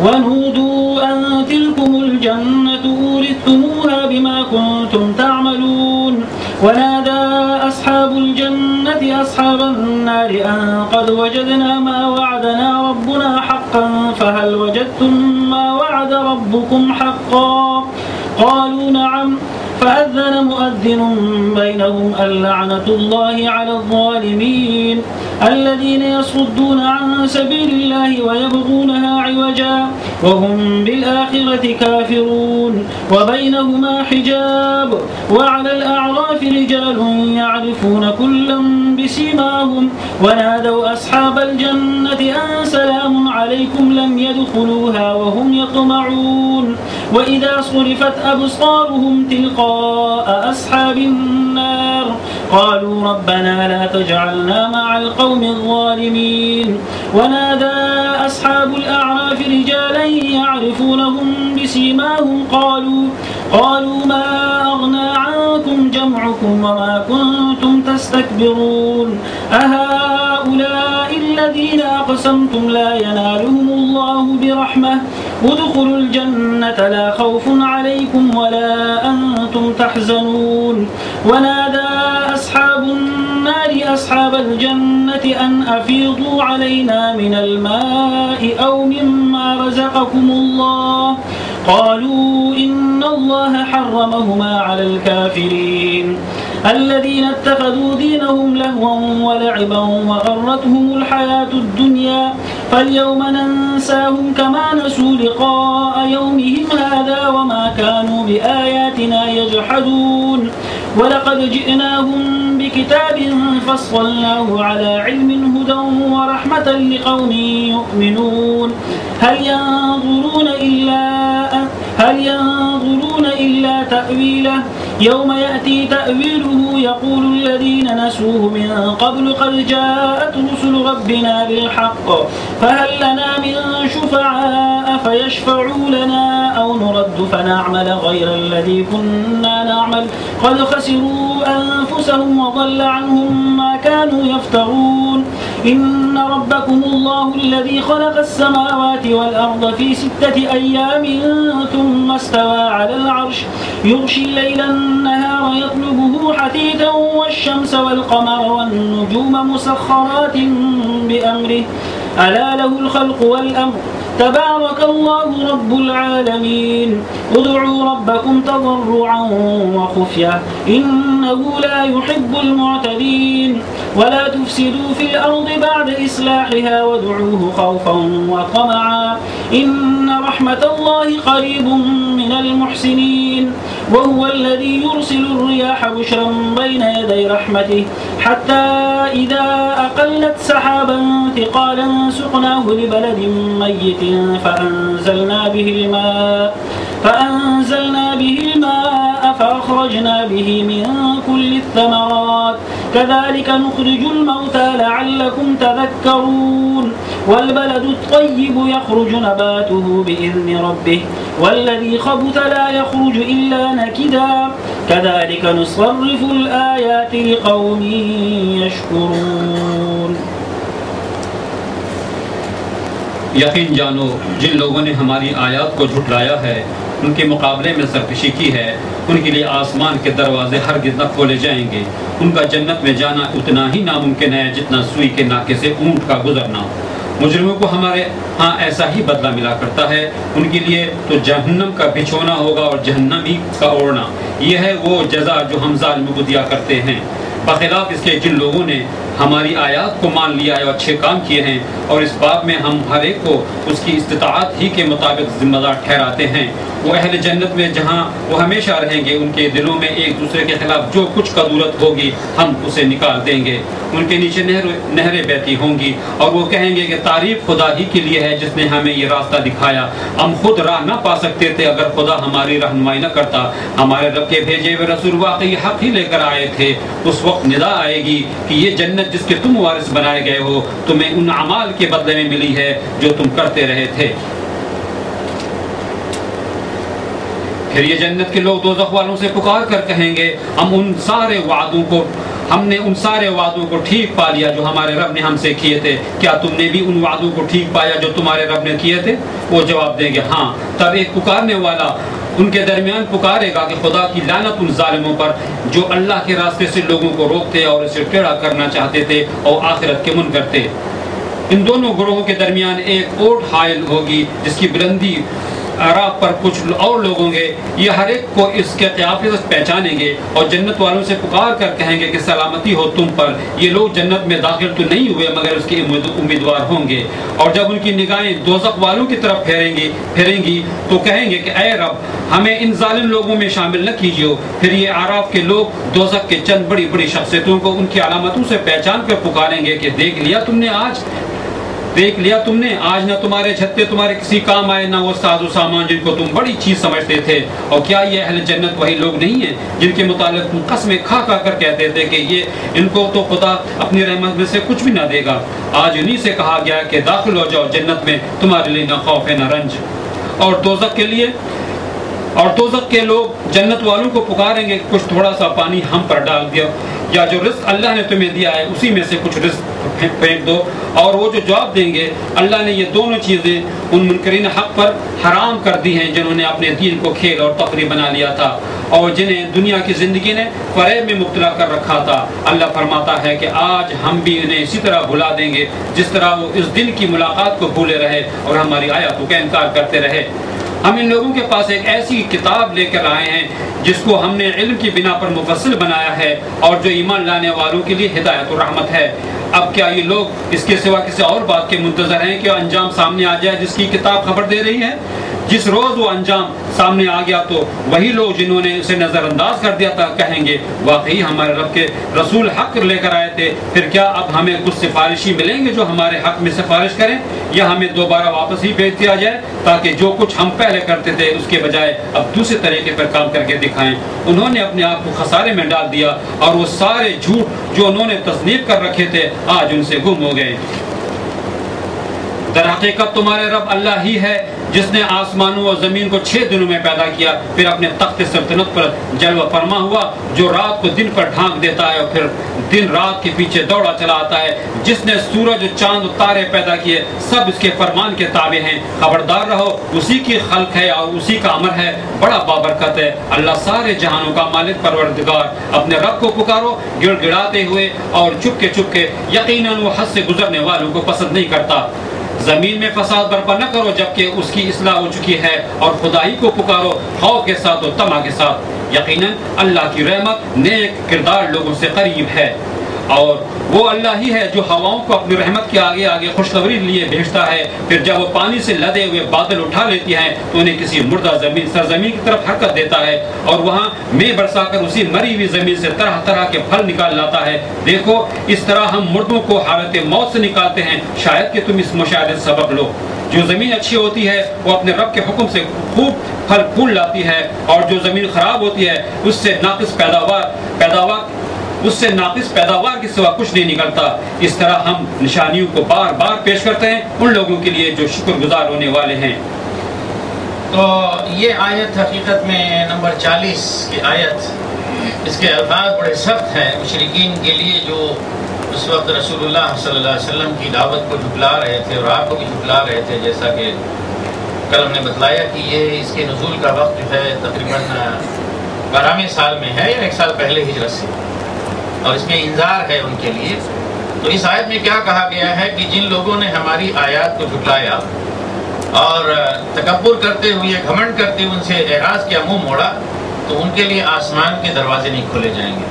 ونودوا أن تلكم الجنة أورثتموها بما كنتم تعملون. ونادى أصحاب الجنة أصحاب النار أن قد وجدنا ما وعدنا ربنا حقا فهل وجدتم ما وعد ربكم حقا قالوا نعم فأذن مؤذن بينهم اللعنة الله على الظالمين الذين يصدون عن سبيل الله ويبغونها عوجا وهم بالآخرة كافرون وبينهما حجاب وعلى الأعراف رجال يعرفون كلا بسيماهم ونادوا أصحاب الجنة أن سلام عليكم لم يدخلوها وهم يطمعون. وإذا صرفت أبصارهم تلقاء أصحاب النار قالوا ربنا لا تجعلنا مع القوم الظالمين. ونادى أصحاب الأعراف رجالا يعرفونهم بسيماهم قالوا ما أغنى عنكم جمعكم وما كنتم تستكبرون أهؤلاء الذين أقسمتم لا ينالهم الله برحمة ادخلوا الجنة لا خوف عليكم ولا أنتم تحزنون. ونادى أصحاب النار أصحاب الجنة أن أفيضوا علينا من الماء أو مما رزقكم الله قالوا إن الله حرمهما على الكافرين الذين اتخذوا دينهم لهوا ولعبا وغرتهم الحياة الدنيا فاليوم ننساهم كما نسوا لقاء يومهم هذا وما كانوا بآياتنا يجحدون. ولقد جئناهم بكتاب فصلناه على علم هدى ورحمة لقوم يؤمنون. هل ينظرون إلا تأويله يوم يأتي تأويله يقول الذين نسوه من قبل قد جاءت رسل ربنا بالحق فهل لنا من شفعاء فيشفعوا لنا أو نرد فنعمل غير الذي كنا نعمل قد خسروا أنفسهم وضل عنهم ما كانوا يفترون. إن ربكم الله الذي خلق السماوات والأرض في 6 أيام ثم استوى على العرش يغشي الليل النهار يطلبه حثيثا والشمس والقمر والنجوم مسخرات بأمره ألا له الخلق والأمر تبارك الله رب العالمين. ادعوا ربكم تضرعا وخفية إنه لا يحب المعتدين. ولا تفسدوا في الأرض بعد إصلاحها وادعوه خوفا وطمعا إن رحمة الله قريب من من المحسنين وهو الذي يرسل الرياح بشرا بين يدي رحمته حتى إذا أقلت سحابا ثقالا سقناه لبلد ميت فأنزلنا به الماء فأخرجنا به من كل الثمرات كذلك نخرج الموتى لعلكم تذكرون والبلد الطيب يخرج نباته بإذن ربه والذي خبث لا يخرج إلا نكدا كذلك نصرف الآيات لقوم يشكرون. یقین جانو جن لوگوں نے ہماری آیات کو جھٹلایا ہے ان کے مقابلے میں سرکشی کی ہے ان کے لیے آسمان کے دروازے ہرگز نہ کھولے جائیں گے. ان کا جنت میں جانا اتنا ہی ناممکن ہے جتنا سوئی کے ناکے سے اونٹ کا گزرنا. مجرموں کو ہمارے ہاں ایسا ہی بدلہ ملا کرتا ہے. ان کے لیے تو جہنم کا بچھونا ہوگا اور جہنمی کا اوڑھنا. یہ ہے وہ جزا جو ہم ظالموں کو دیا کرتے ہیں. بخلاف اس کے جن لوگوں نے ہماری آیات کو مان لیا ہے اور اچھے کام کیے ہیں اور اس باب میں ہم ہر ایک کو اس کی استطاعت ہی کے مطابق ذمہ دار ٹھہراتے ہیں. وہ اہل جنت میں جہاں وہ ہمیشہ رہیں گے ان کے دلوں میں ایک دوسرے کے خلاف جو کچھ قدورت ہوگی ہم اسے نکال دیں گے. ان کے نیچے نہریں بہتی ہوں گی اور وہ کہیں گے کہ تعریف خدا ہی کے لیے ہے جس نے ہمیں یہ راستہ دکھایا. ہم خود راہ نہ پا سکتے تھے اگر خدا ہماری رہنمائی نہ کرتا. ہمارے رب کے بھیجے ہوئے رسول واقعی حق ہی لے کر آئے تھے. اس وقت ندا آئے گی کہ یہ جنت جس کے تم وارث بنائے گئے ہو تمہیں ان اعمال کے بدلے میں ملی ہے جو تم کرتے رہے تھے. پھر یہ جنت کے لوگ دوزخ والوں سے پکار کر کہیں گے ہم نے ان سارے وعدوں کو ٹھیک پا لیا جو ہمارے رب نے ہم سے کیے تھے. کیا تم نے بھی ان وعدوں کو ٹھیک پایا جو تمہارے رب نے کیے تھے؟ وہ جواب دیں گے ہاں. تب ایک پکارنے والا ان کے درمیان پکارے گا کہ خدا کی لعنت ان ظالموں پر جو اللہ کے راستے سے لوگوں کو روکتے اور اسے ٹیڑھا کرنا چاہتے تھے اور آخرت کے منکر تھے. ان دونوں گروہوں کے درمیان ایک اوٹ حائل ہوگی جس کی بلندی اعراف پر کچھ اور لوگ ہوں گے. یہ ہر ایک کو اس کے قیافے سے پہچانیں گے اور جنت والوں سے پکار کر کہیں گے کہ سلامتی ہو تم پر. یہ لوگ جنت میں داخل تو نہیں ہوئے مگر اس کے امیدوار ہوں گے. اور جب ان کی نگاہیں دوزخ والوں کی طرف پھیریں گی تو کہیں گے کہ اے رب ہمیں ان ظالم لوگوں میں شامل نہ کیجیے. پھر یہ اعراف کے لوگ دوزخ کے چند بڑی بڑی شخصیتوں کو ان کی علامتوں سے پہچان کر پکاریں گے کہ دیکھ لیا تم نے آج نہ تمہارے چھتے تمہارے کسی کام آئے نہ وہ ساز و سامان جن کو تم بڑی چیز سمجھتے تھے. اور کیا یہ اہل جنت وہی لوگ نہیں ہیں جن کے متعلق تم قسمیں کھا کر کہتے تھے کہ یہ ان کو تو خدا اپنی رحمت میں سے کچھ بھی نہ دے گا. آج انہی سے کہا گیا کہ داخل ہو جاؤ جنت میں تمہارے لیے نہ خوف ہے نہ رنج. اور دوزخ کے لوگ جنت والوں کو پکاریں گے کچھ تھوڑا سا پانی ہم پر ڈال دیا یا جو رزق اللہ نے تمہیں دیا ہے اسی میں سے کچھ رزق پھینک دو. اور وہ جو جواب دیں گے اللہ نے یہ دونوں چیزیں ان منکرین حق پر حرام کر دی ہیں جنہوں نے اپنے دین کو کھیل اور تفریح بنا لیا تھا اور جنہیں دنیا کی زندگی نے فریب میں مبتلا کر رکھا تھا. اللہ فرماتا ہے کہ آج ہم بھی انہیں اسی طرح بھلا دیں گے جس طرح وہ اس دن کی ملاقات کو بھولے رہے اور ہماری آیاتوں کا انکار کرتے رہے. ہم ان لوگوں کے پاس ایک ایسی کتاب لے کر آئے ہیں جس کو ہم نے علم کی بنا پر مفصل بنایا ہے اور جو ایمان لانے والوں کے لیے ہدایت و رحمت ہے. اب کیا یہ لوگ اس کے سوا کسی اور بات کے منتظر ہیں کہ انجام سامنے آ جائے جس کی کتاب خبر دے رہی ہے؟ جس روز وہ انجام سامنے آ گیا تو وہی لوگ جنہوں نے اسے نظر انداز کر دیا تھا کہیں گے واقعی ہمارے رب کے رسول حق لے کر آئے تھے. پھر کیا اب ہمیں کچھ سفارشی ملیں گے جو ہمارے حق میں سفارش کریں یا ہمیں دوبارہ واپس ہی بھیج دیا جائے تاکہ جو کچھ ہم پہلے کرتے تھے اس کے بجائے اب دوسرے طریقے پر کام کر کے دکھائیں. انہوں نے اپنے آپ کو خسارے میں ڈال دیا اور وہ سارے جھوٹ جو انہوں نے تصدیق کر رکھے تھے آج ان سے گم ہو گئے. در حقیقت تمہارے رب اللہ ہی ہے جس نے آسمانوں اور زمین کو 6 دنوں میں پیدا کیا پھر اپنے تخت سلطنت پر جلوہ فرما ہوا جو رات کو دن پر ڈھانک دیتا ہے اور پھر دن رات کے پیچھے دوڑا چلا آتا ہے. جس نے سورج چاند اور تارے پیدا کیے سب اس کے فرمان کے تابع ہیں. خبردار رہو اسی کی خلق ہے اور اسی کا امر ہے بڑا بابرکت ہے. اللہ سارے جہانوں کا مالک پروردگار. اپنے رب کو پکارو گڑ گڑاتے ہوئے اور چپ کے یقیناً وہ حد سے گزرنے والوں کو پسند نہیں کرتا. زمین میں فساد برپا نہ کرو جبکہ اس کی اصلاح ہو چکی ہے اور خدائی کو پکارو خوف کے ساتھ اور طمع کے ساتھ. یقیناً اللہ کی رحمت نیک کردار لوگوں سے قریب ہے. اور وہ اللہ ہی ہے جو ہواؤں کو اپنی رحمت کے آگے آگے خوشخبری لیے بھیجتا ہے، پھر جب وہ پانی سے لدے ہوئے بادل اٹھا لیتی ہیں تو انہیں کسی مردہ زمین سرزمین کی طرف حرکت دیتا ہے، اور وہاں میں برسا کر اسی مری ہوئی زمین سے طرح طرح کے پھل نکال لاتا ہے۔ دیکھو اس طرح ہم مردوں کو حالت موت سے نکالتے ہیں، شاید کہ تم اس مشاہدے سے سبق لو۔ جو زمین اچھی ہوتی ہے وہ اپنے رب کے حکم سے خوب پھل پھول لاتی ہے، اور جو زمین خراب ہوتی ہے اس سے ناقص پیداوار کے سوا کچھ نہیں نکلتا۔ اس طرح ہم نشانیوں کو بار بار پیش کرتے ہیں ان لوگوں کے لیے جو شکر گزار ہونے والے ہیں۔ تو یہ آیت حقیقت میں نمبر 40 کی آیت، اس کے الفاظ بڑے سخت ہیں مشرکین کے لیے جو اس وقت رسول اللہ صلی اللہ علیہ وسلم کی دعوت کو جھٹلا رہے تھے اور آپ کو بھی جھٹلا رہے تھے، جیسا کہ کل ہم نے بتلایا کہ یہ اس کے نزول کا وقت جو ہے تقریباً 12ویں سال میں ہے یا 1 سال پہلے ہجرت سے، اور اس میں انذار ہے ان کے لیے۔ تو اس آیت میں کیا کہا گیا ہے کہ جن لوگوں نے ہماری آیات کو جھٹلایا اور تکبر کرتے ہوئے، گھمنڈ کرتے ہوئے ان سے اعراض کیا، منہ موڑا، تو ان کے لیے آسمان کے دروازے نہیں کھولے جائیں گے۔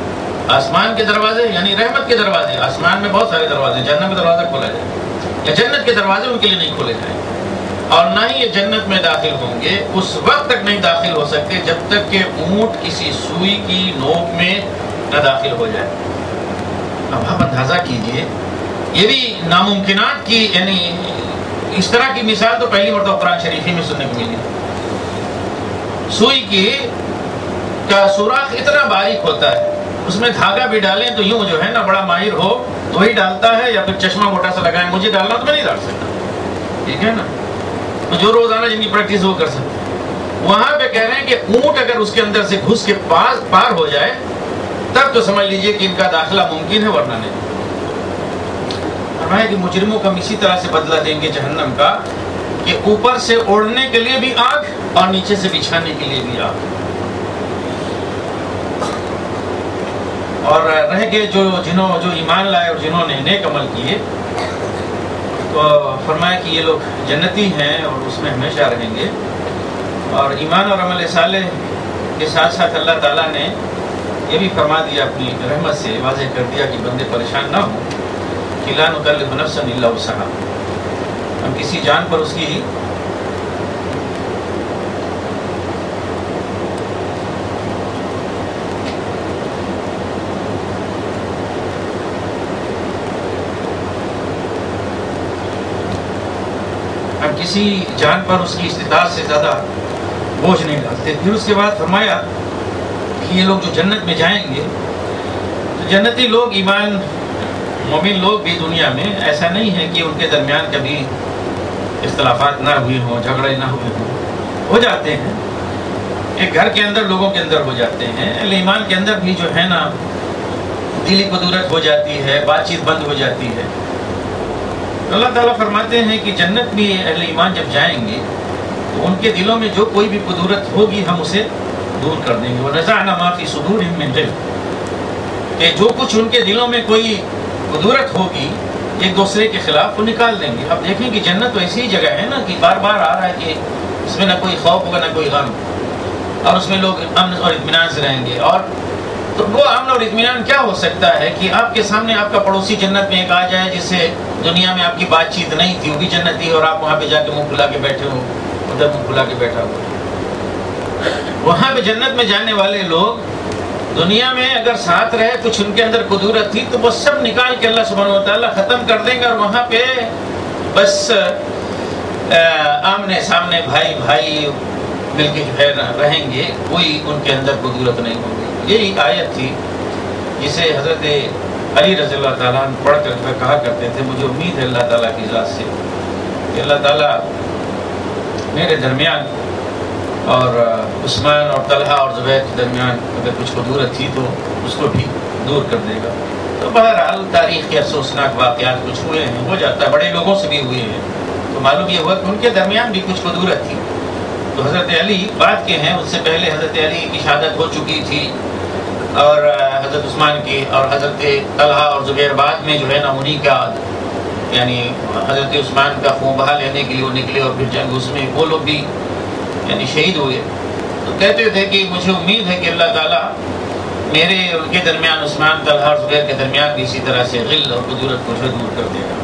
آسمان کے دروازے یعنی رحمت کے دروازے، آسمان میں بہت سارے دروازے، جہنم کا دروازہ کھولا جائے یا جنت کے دروازے ان کے لیے نہیں کھولے جائیں گے، اور نہ ہی یہ جنت میں داخل ہوں گے۔ اس وقت تک نہیں داخل ہو سکتے جب تک کہ اونٹ کسی سوئی کی نوک میں نہ داخل ہو جائے۔ اب آپ اندازہ کیجئے، یہ بھی ناممکنات کی، یعنی اس طرح کی مثال تو پہلی مرتبہ قرآن شریفی میں سننے کو ملی۔ سوئی کی کا سوراخ اتنا باریک ہوتا ہے، اس میں دھاگا بھی ڈالیں تو یوں جو ہے نا، بڑا ماہر ہو تو وہی ڈالتا ہے، یا پھر چشمہ موٹا سا لگائیں، مجھے ڈالنا تو میں نہیں ڈال سکتا، ٹھیک ہے نا، تو جو روزانہ جن کی پریکٹس وہ کر سکتے۔ وہاں پہ کہہ رہے ہیں کہ اونٹ اگر اس کے اندر سے گھس کے پار ہو جائے تب تو سمجھ لیجئے کہ ان کا داخلہ ممکن ہے، ورنہ نہیں۔ فرمایا کہ مجرموں کا اسی طرح سے بدلہ دیں گے جہنم کا کہ اوپر سے اوڑھنے کے لیے بھی آگ اور نیچے سے بچھانے کے لیے بھی آگ، اور رہ گئے جو ایمان لائے اور جنہوں نے نیک عمل کیے، تو فرمایا کہ یہ لوگ جنتی ہیں اور اس میں ہمیشہ رہیں گے۔ اور ایمان اور عمل صالح کے ساتھ ساتھ اللہ تعالیٰ نے یہ بھی فرما دیا، اپنی رحمت سے واضح کر دیا کہ بندے پریشان نہ ہوں، کہ لا نکلف نفسا الا وسعها، ہم کسی جان پر اس کی استطاعت سے زیادہ بوجھ نہیں ڈالتے۔ پھر اس کے بعد فرمایا کہ یہ لوگ جو جنت میں جائیں گے، تو جنتی لوگ، ایمان مومن لوگ بھی دنیا میں ایسا نہیں ہے کہ ان کے درمیان کبھی اختلافات نہ ہوئے ہوں، جھگڑے نہ ہوئے ہوں، ہو جاتے ہیں، ایک گھر کے اندر لوگوں کے اندر ہو جاتے ہیں۔ اہل ایمان کے اندر بھی جو ہے نا دلی قدورت ہو جاتی ہے، بات چیت بند ہو جاتی ہے۔ اللہ تعالیٰ فرماتے ہیں کہ جنت میں اہل ایمان جب جائیں گے تو ان کے دلوں میں جو کوئی بھی قدورت ہوگی ہم اسے دور کر دیں گے۔ وَنَزَعْنَا مَا فِي صُدُورِهِم مِّن غِلٍّ، کہ جو کچھ ان کے دلوں میں کوئی قدورت ہوگی ایک دوسرے کے خلاف وہ نکال دیں گے۔ اب دیکھیں کہ جنت تو ایسی جگہ ہے نا کہ بار بار آ رہا ہے کہ اس میں نہ کوئی خوف ہوگا نہ کوئی غم، اور اس میں لوگ امن اور اطمینان سے رہیں گے۔ اور تو وہ امن اور اطمینان کیا ہو سکتا ہے کہ آپ کے سامنے آپ کا پڑوسی جنت میں ایک آ جائے جس سے دنیا میں آپ کی بات چیت نہیں تھی، وہ بھی جنتی، اور آپ وہاں پہ جا کے منہ کھلا کے بیٹھے ہو، ادھر منہ کھلا کے بیٹھا ہو۔ وہاں پہ جنت میں جانے والے لوگ دنیا میں اگر ساتھ رہے، کچھ ان کے اندر قدورت تھی تو وہ سب نکال کے اللہ سبحانہ وتعالیٰ ختم کر دیں گے، اور وہاں پہ بس آمنے سامنے بھائی بھائی مل کے جو ہے رہیں گے، کوئی ان کے اندر قدورت نہیں ہوگی۔ یہی آیت تھی جسے حضرت علی رضی اللہ تعالیٰ عنہ پڑھ کر کہا کرتے تھے، مجھے امید ہے اللہ تعالیٰ کی ذات سے کہ اللہ تعالیٰ میرے درمیان اور عثمان اور طلحہ اور زبیر کے درمیان اگر کچھ قدورت تھی تو اس کو بھی دور کر دے گا۔ تو بہرحال تاریخ کے افسوسناک واقعات کچھ ہوئے ہیں، ہو جاتا ہے، بڑے لوگوں سے بھی ہوئے ہیں، تو معلوم یہ ہوا کہ ان کے درمیان بھی کچھ قدورت تھی۔ تو حضرت علی بعد کے ہیں، اس سے پہلے حضرت علی کی شہادت ہو چکی تھی، اور حضرت عثمان کی اور حضرت طلحہ اور زبیر بعد میں جو ہے نا انہی کا، یعنی حضرت عثمان کا خون بہا لینے کے لیے وہ نکلے، اور پھر جنگ اس میں وہ لوگ بھی یعنی شہید ہوئے۔ تو کہتے تھے کہ مجھے امید ہے کہ اللہ تعالیٰ میرے ان کے درمیان، عثمان، طلحہ اور زبیر کے درمیان بھی اسی طرح سے غل اور قدورت کو دور کر دے گا۔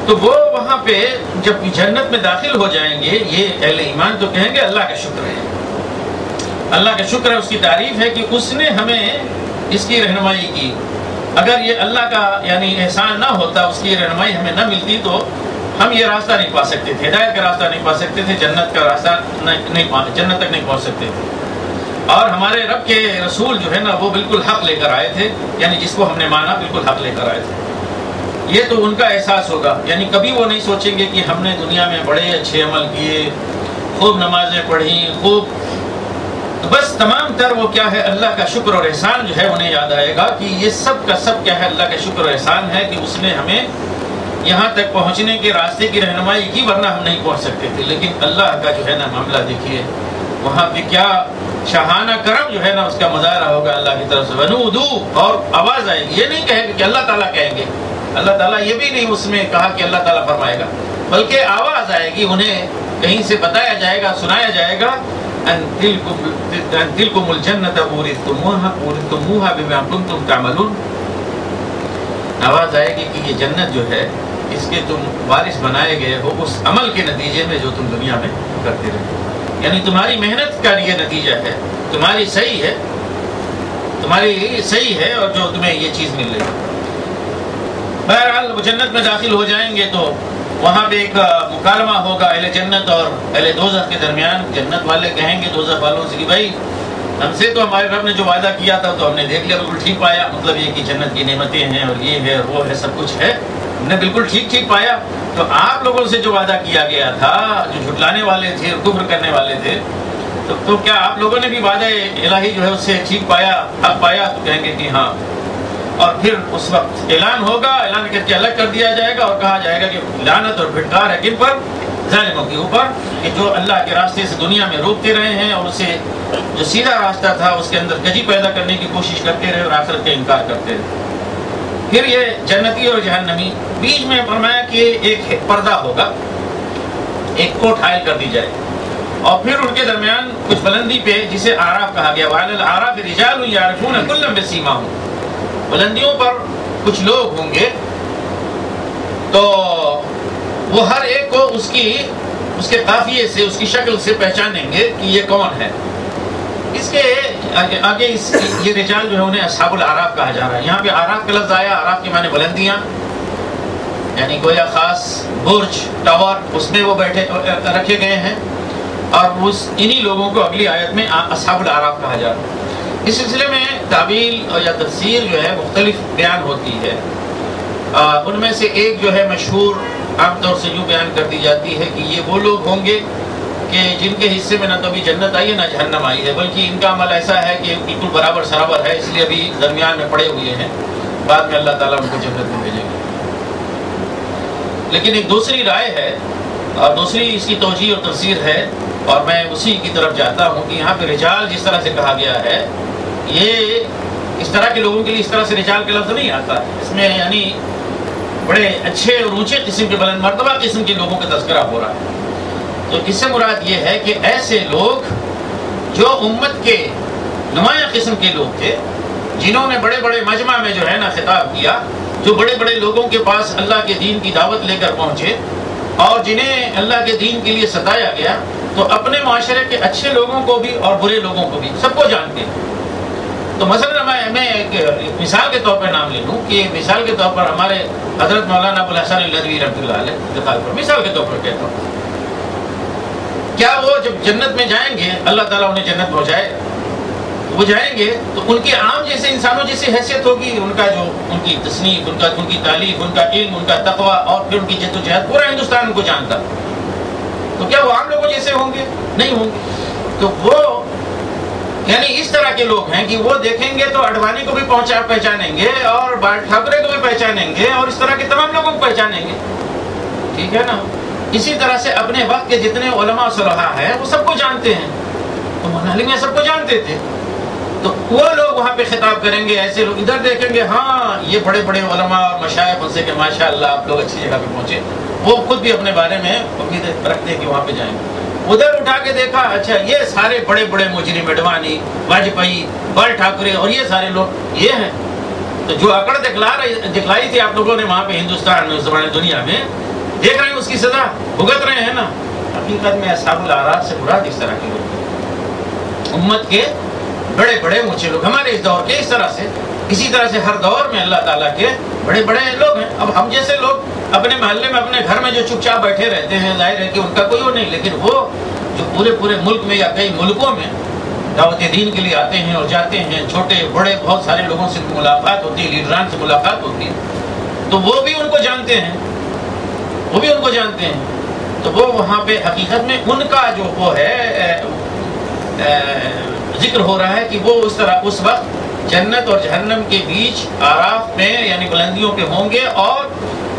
تو وہ وہاں پہ جب جنت میں داخل ہو جائیں گے، یہ اہل ایمان تو کہیں گے اللہ کا شکر ہے، اللہ کا شکر ہے، اس کی تعریف ہے کہ اس نے ہمیں اس کی رہنمائی کی۔ اگر یہ اللہ کا یعنی احسان نہ ہوتا، اس کی رہنمائی ہمیں نہ ملتی تو ہم یہ راستہ نہیں پا سکتے تھے، ہدایت کا راستہ نہیں پا سکتے تھے، جنت کا راستہ جنت تک نہیں پہنچ سکتے تھے۔ اور ہمارے رب کے رسول جو ہے نا وہ بالکل حق لے کر آئے تھے، یعنی جس کو ہم نے مانا بالکل حق لے کر آئے تھے۔ یہ تو ان کا احساس ہوگا، یعنی کبھی وہ نہیں سوچیں گے کہ ہم نے دنیا میں بڑے اچھے عمل کیے، خوب نمازیں پڑھی، خوب، بس تمام تر وہ کیا ہے، اللہ کا شکر اور احسان جو ہے انہیں یاد آئے گا کہ یہ سب کا سب کیا ہے، اللہ کا شکر اور احسان ہے کہ اس نے ہمیں یہاں تک پہنچنے کے راستے کی رہنمائی کی، ورنہ ہم نہیں پہنچ سکتے تھے۔ لیکن اللہ کا جو ہے نا معاملہ دیکھیے، وہاں پہ کیا شاہانہ کرم جو ہے نا اس کا مظاہرہ ہوگا اللہ کی طرف سے، ونودو، اور آواز آئے گی، یہ نہیں کہے کہ اللہ تعالیٰ کہیں گے، اللہ تعالیٰ یہ بھی نہیں اس میں کہا کہ اللہ تعالیٰ فرمائے گا، بلکہ آواز آئے گی، انہیں کہیں سے بتایا جائے گا، سنایا جائے گا، ان تلکم الجنت اورثتموها بما کنتم تعملون۔ آواز آئے گی کہ یہ جنت جو ہے اس کے تم وارث بنائے گئے ہو اس عمل کے نتیجے میں جو تم دنیا میں کرتے رہے، یعنی تمہاری محنت کا یہ نتیجہ ہے، تمہاری صحیح ہے اور جو تمہیں یہ چیز مل رہی ہے۔ بہرحال وہ جنت میں داخل ہو جائیں گے تو وہاں پہ ایک مکالمہ ہوگا اہل جنت اور اہل دوزخ کے درمیان۔ جنت والے کہیں گے دوزخ والوں سے کہ بھائی ہم سے تو ہمارے رب نے جو وعدہ کیا تھا تو ہم نے دیکھ لیا، بالکل ٹھیک پایا، مطلب یہ کہ جنت کی نعمتیں ہیں اور یہ ہے اور وہ ہے، سب کچھ ہے، ہم نے بالکل ٹھیک پایا۔ تو آپ لوگوں سے جو وعدہ کیا گیا تھا، جو جھٹلانے والے تھے اور کفر کرنے والے تھے، تو کیا آپ لوگوں نے بھی وعدہ الہی جو ہے اس سے ٹھیک پایا، حق پایا؟ تو کہیں گے کہ ہاں۔ اور پھر اس وقت اعلان ہوگا، اعلان کر کے الگ کر دیا جائے گا اور کہا جائے گا کہ لعنت اور پھٹکار ہے کن پر؟ ظالموں کے اوپر، کہ جو اللہ کے راستے سے دنیا میں روکتے رہے ہیں اور اسے جو سیدھا راستہ تھا اس کے اندر کجی پیدا کرنے کی کوشش کرتے رہے اور آخرت کا انکار کرتے رہے۔ پھر یہ جنتی اور جہنمی، بیچ میں فرمایا کہ ایک پردہ ہوگا، ایک کوٹ حائل کر دی جائے، اور پھر ان کے درمیان کچھ بلندی پہ، جسے آراف کہا گیا، وعلی الاعراف رجال یعرفون کلا بسیماہم، بلندیوں پر کچھ لوگ ہوں گے تو وہ ہر ایک کو اس کے قافیے سے، اس کی شکل سے پہچانیں گے کہ یہ کون ہے۔ اس کے آگے یہ رجال جو ہے انہیں اصحاب الاعراف کہا جا رہا ہے۔ یہاں پہ آراف کا لفظ آیا، آراف کے معنی بلندیاں، یعنی گویا خاص برج، ٹاور، اس میں وہ بیٹھے رکھے گئے ہیں، اور انہی لوگوں کو اگلی آیت میں اصحاب الاعراف کہا جا رہا ہے۔ اس سلسلے میں تعویل یا تفسیر جو ہے مختلف بیان ہوتی ہے، ان میں سے ایک جو ہے مشہور عام طور سے یوں بیان کر دی جاتی ہے کہ یہ وہ لوگ ہوں گے کہ جن کے حصے میں نہ تو ابھی جنت آئی ہے نہ جہنم آئی ہے، بلکہ ان کا عمل ایسا ہے کہ بالکل برابر سرابر ہے، اس لیے ابھی درمیان میں پڑے ہوئے ہیں، بعد میں اللہ تعالیٰ ان کو جنت میں بھیجیں گے۔ لیکن ایک دوسری رائے ہے اور دوسری اس کی توجیہ اور تفسیر ہے، اور میں اسی کی طرف جاتا ہوں کہ یہاں پہ رجال جس طرح سے کہا گیا ہے، یہ اس طرح کے لوگوں کے لیے اس طرح سے رجال کا لفظ نہیں آتا، اس میں یعنی بڑے اچھے اور اونچے قسم کے، بلند مرتبہ قسم کے لوگوں کا تذکرہ ہو رہا ہے۔ تو اس سے مراد یہ ہے کہ ایسے لوگ جو امت کے نمایاں قسم کے لوگ تھے، جنہوں نے بڑے بڑے مجمع میں جو ہے نا خطاب کیا، جو بڑے بڑے لوگوں کے پاس اللہ کے دین کی دعوت لے کر پہنچے، اور جنہیں اللہ کے دین کے لیے ستایا گیا، تو اپنے معاشرے کے اچھے لوگوں کو بھی اور برے لوگوں کو بھی سب کو جانتے ہیں۔ تو مثلا میں ایک مثال کے طور پر نام لے لوں کہ مثال کے طور پر ہمارے حضرت مولانا ابو الحسن الندوی رحمۃ اللہ علیہ انتقال پر، مثال کے طور پر کہتا ہوں، کیا وہ جب جنت میں جائیں گے، اللہ تعالیٰ انہیں جنت پہنچائے، وہ جائیں گے تو ان کی عام جیسے انسانوں جیسی حیثیت ہوگی، ان کا جو ان کی تصنیف، ان کی تعلیف، ان کا علم، ان کا تقویٰ، اور پھر ان کی جد و جہد، پورا ہندوستان ان کو جانتا، تو کیا وہ عام لوگوں جیسے ہوں گے؟ نہیں ہوں گے۔ تو وہ یعنی اس طرح کے لوگ ہیں کہ وہ دیکھیں گے تو اڈوانی کو بھی پہچانیں گے، اور ٹھاکرے کو بھی پہچانیں گے، اور اس طرح کے تمام لوگوں کو پہچانیں گے، ٹھیک ہے نا۔ اسی طرح سے اپنے وقت کے جتنے علماء صلحاء ہیں وہ سب کو جانتے ہیں، تو منالی میں سب کو جانتے تھے، تو وہ لوگ وہاں پہ خطاب کریں گے، ایسے لوگ ادھر دیکھیں گے، ہاں یہ بڑے بڑے علماء اور مشائخ ان سے کہ ماشاء اللہ آپ لوگ اچھی جگہ پہ پہنچے، وہ خود بھی اپنے بارے میں امید رکھتے ہیں کہ وہاں پہ جائیں گے۔ ادھر اٹھا کے دیکھا، اچھا یہ سارے بڑے بڑے مجرم، اڈوانی، واجپئی، بال ٹھاکرے اور یہ سارے لوگ یہ ہیں. تو جو اکڑ دکھلائی تھی آپ لوگوں نے وہاں پہ ہندوستان میں، زبان دنیا میں، دیکھ رہے ہیں اس کی سزا بھگت رہے ہیں نا. حقیقت میں اصحاب الاعراف سے مراد اس طرح کے لوگ، امت کے بڑے بڑے اونچے لوگ، ہمارے اس دور کے اس طرح سے، اسی طرح سے ہر دور میں اللہ تعالیٰ کے بڑے بڑے لوگ ہیں. اب ہم جیسے لوگ اپنے محلے میں اپنے گھر میں جو چپ چاپ بیٹھے رہتے ہیں، ظاہر ہے کہ ان کا کوئی وہ نہیں، لیکن وہ جو پورے ملک میں یا کئی ملکوں میں دعوت دین کے لیے آتے ہیں اور جاتے ہیں، چھوٹے بڑے بہت سارے لوگوں سے ملاقات ہوتی ہے، لیڈران سے ملاقات ہوتی ہے، تو وہ بھی ان کو جانتے ہیں، وہ بھی ان کو جانتے ہیں. تو وہ وہاں پہ حقیقت میں ان کا جو وہ ہے ذکر ہو رہا ہے کہ وہ اس طرح اس وقت جنت اور جہنم کے بیچ آراف میں یعنی بلندیوں پہ ہوں گے اور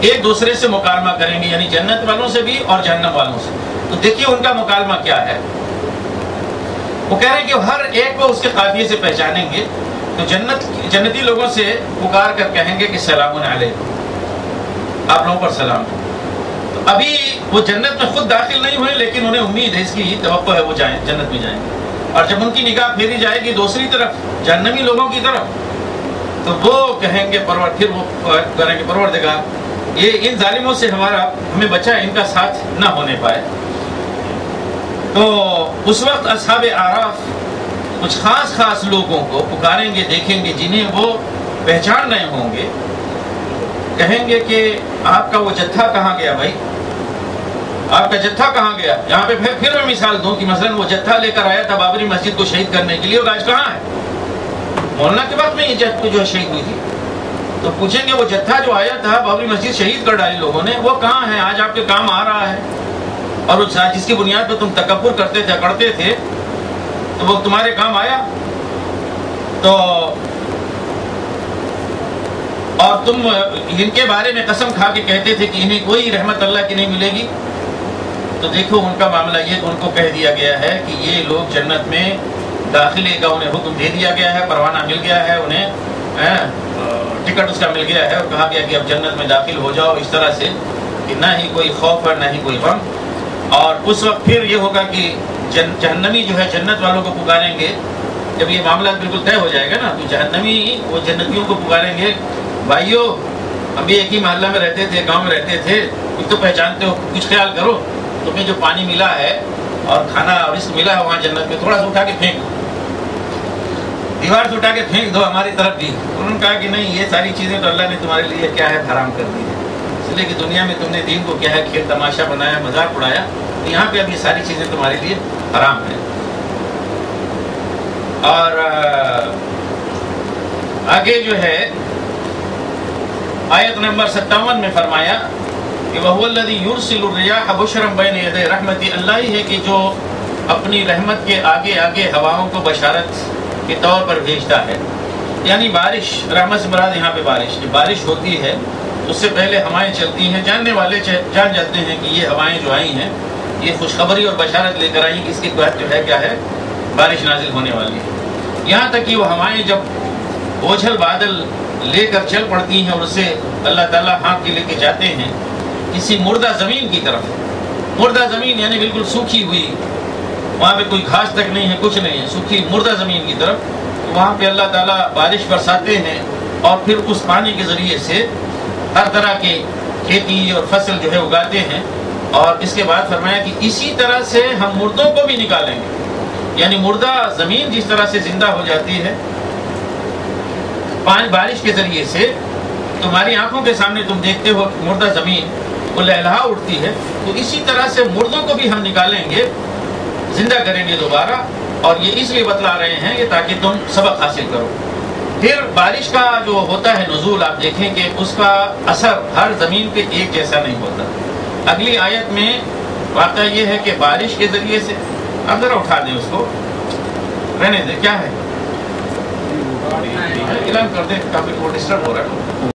ایک دوسرے سے مکالمہ کریں گے، یعنی جنت والوں سے بھی اور جہنم والوں سے. تو دیکھیے ان کا مکالمہ کیا ہے. وہ کہہ رہے ہیں کہ ہر ایک کو اس کے قافیے سے پہچانیں گے. تو جنتی لوگوں سے پکار کر کہیں گے کہ سلام علیکم، آپ لوگوں پر سلام. تو ابھی وہ جنت میں خود داخل نہیں ہوئے، لیکن انہیں امید ہے، اس کی توقع ہے وہ جائیں، جنت میں جائیں گے. اور جب ان کی نگاہ پھیری جائے گی دوسری طرف جہنمی لوگوں کی طرف، تو وہ کہیں گے پھر وہ کریں گے پروردگار یہ ان ظالموں سے ہمیں بچا، ان کا ساتھ نہ ہونے پائے. تو اس وقت اصحاب اعراف کچھ خاص لوگوں کو پکاریں گے، دیکھیں گے جنہیں وہ پہچان رہے ہوں گے. کہیں گے کہ آپ کا وہ جتھا کہاں گیا بھائی، آپ کا جتھا کہاں گیا. یہاں پہ پھر میں مثال دوں کہ مثلا وہ جتھا لے کر آیا تھا بابری مسجد کو شہید کرنے کے لیے، اور آج کہاں ہے؟ مولانا کے وقت میں یہ جتھا جو شہید ہوئی تھی. تو پوچھیں گے وہ جتھا جو آیا تھا بابری مسجد شہید کر ڈالی لوگوں نے، وہ کہاں ہے؟ آج آپ کے کام آ رہا ہے؟ اور جس کی بنیاد پہ تم تکبر کرتے تھے، اکڑتے تھے، تو وہ تمہارے کام آیا؟ تو اور تم ان کے بارے میں قسم کھا کے کہتے تھے کہ انہیں کوئی رحمت اللہ کی نہیں ملے گی. تو دیکھو ان کا معاملہ یہ کہ ان کو کہہ دیا گیا ہے کہ یہ لوگ جنت میں داخلے کا انہیں حکم دے دیا گیا ہے، پروانہ مل گیا ہے انہیں، ٹکٹ اس کا مل گیا ہے، اور کہا گیا کہ اب جنت میں داخل ہو جاؤ اس طرح سے کہ نہ ہی کوئی خوف ہے نہ ہی کوئی غم. اور اس وقت پھر یہ ہوگا کہ جہنمی جو ہے جنت والوں کو پکاریں گے. جب یہ معاملہ بالکل طے ہو جائے گا نا، تو جہنمی وہ جنتیوں کو پکاریں گے، بھائیو ہم بھی ایک ہی محلہ میں رہتے تھے، گاؤں میں رہتے تھے، کچھ تو پہچانتے ہو، کچھ خیال کرو. تمہیں جو پانی ملا ہے اور کھانا رزق ملا ہے وہاں جنت میں، تھوڑا سا اٹھا کے پھینک دو، دیوار سے اٹھا کے پھینک دو ہماری طرف بھی. انہوں نے کہا کہ نہیں، یہ ساری چیزیں تو اللہ نے تمہارے لیے کیا ہے حرام کر دی ہے، اس لیے کہ دنیا میں تم نے دین کو کیا ہے کھیل تماشا بنایا، مذاق اڑایا، یہاں پہ اب یہ ساری چیزیں تمہارے لیے حرام ہیں. اور آگے جو ہے آیت نمبر 57 میں فرمایا کہ وَهُوَ الَّذِي يُرْسِلُ الرِّيَاحَ بُشْرًا بَيْنَ يَدَيْ رَحْمَتِهِ، اللہ ہی ہے کہ جو اپنی رحمت کے آگے آگے ہواؤں کو بشارت کے طور پر بھیجتا ہے. یعنی بارش، رحمت سے مراد یہاں پہ بارش ہوتی ہے، اس سے پہلے ہوائیں چلتی ہیں. جاننے والے جان جاتے ہیں کہ یہ ہوائیں جو آئی ہیں یہ خوشخبری اور بشارت لے کر آئی کہ اس کے بعد جو ہے کیا ہے، بارش نازل ہونے والی ہے. یہاں تک کہ وہ ہوائیں جب بوجھل بادل لے کر چل پڑتی ہیں اور اسے اللہ تعالیٰ ہانک کے لے کے جاتے ہیں کسی مردہ زمین کی طرف. مردہ زمین یعنی بالکل سوکھی ہوئی، وہاں پہ کوئی گھاس تک نہیں ہے، کچھ نہیں ہے، سوکھی مردہ زمین کی طرف. وہاں پہ اللہ تعالیٰ بارش برساتے ہیں اور پھر اس پانی کے ذریعے سے ہر طرح کے کھیتی اور فصل جو ہے اگاتے ہیں. اور اس کے بعد فرمایا کہ اسی طرح سے ہم مردوں کو بھی نکالیں گے. یعنی مردہ زمین جس طرح سے زندہ ہو جاتی ہے بارش کے ذریعے سے، تمہاری آنکھوں کے سامنے تم دیکھتے ہو مردہ زمین وہ لہلہا اٹھتی ہے، تو اسی طرح سے مردوں کو بھی ہم نکالیں گے، زندہ کریں گے دوبارہ. اور یہ اس لیے بتلا رہے ہیں کہ تاکہ تم سبق حاصل کرو. پھر بارش کا جو ہوتا ہے نزول، آپ دیکھیں کہ اس کا اثر ہر زمین پہ ایک جیسا نہیں ہوتا. اگلی آیت میں واقعہ یہ ہے کہ بارش کے ذریعے سے، اب ذرا اٹھا دیں اس کو، رہنے دیں، کیا ہے اعلان کر دیں، کافی ڈسٹرب ہو رہا ہے.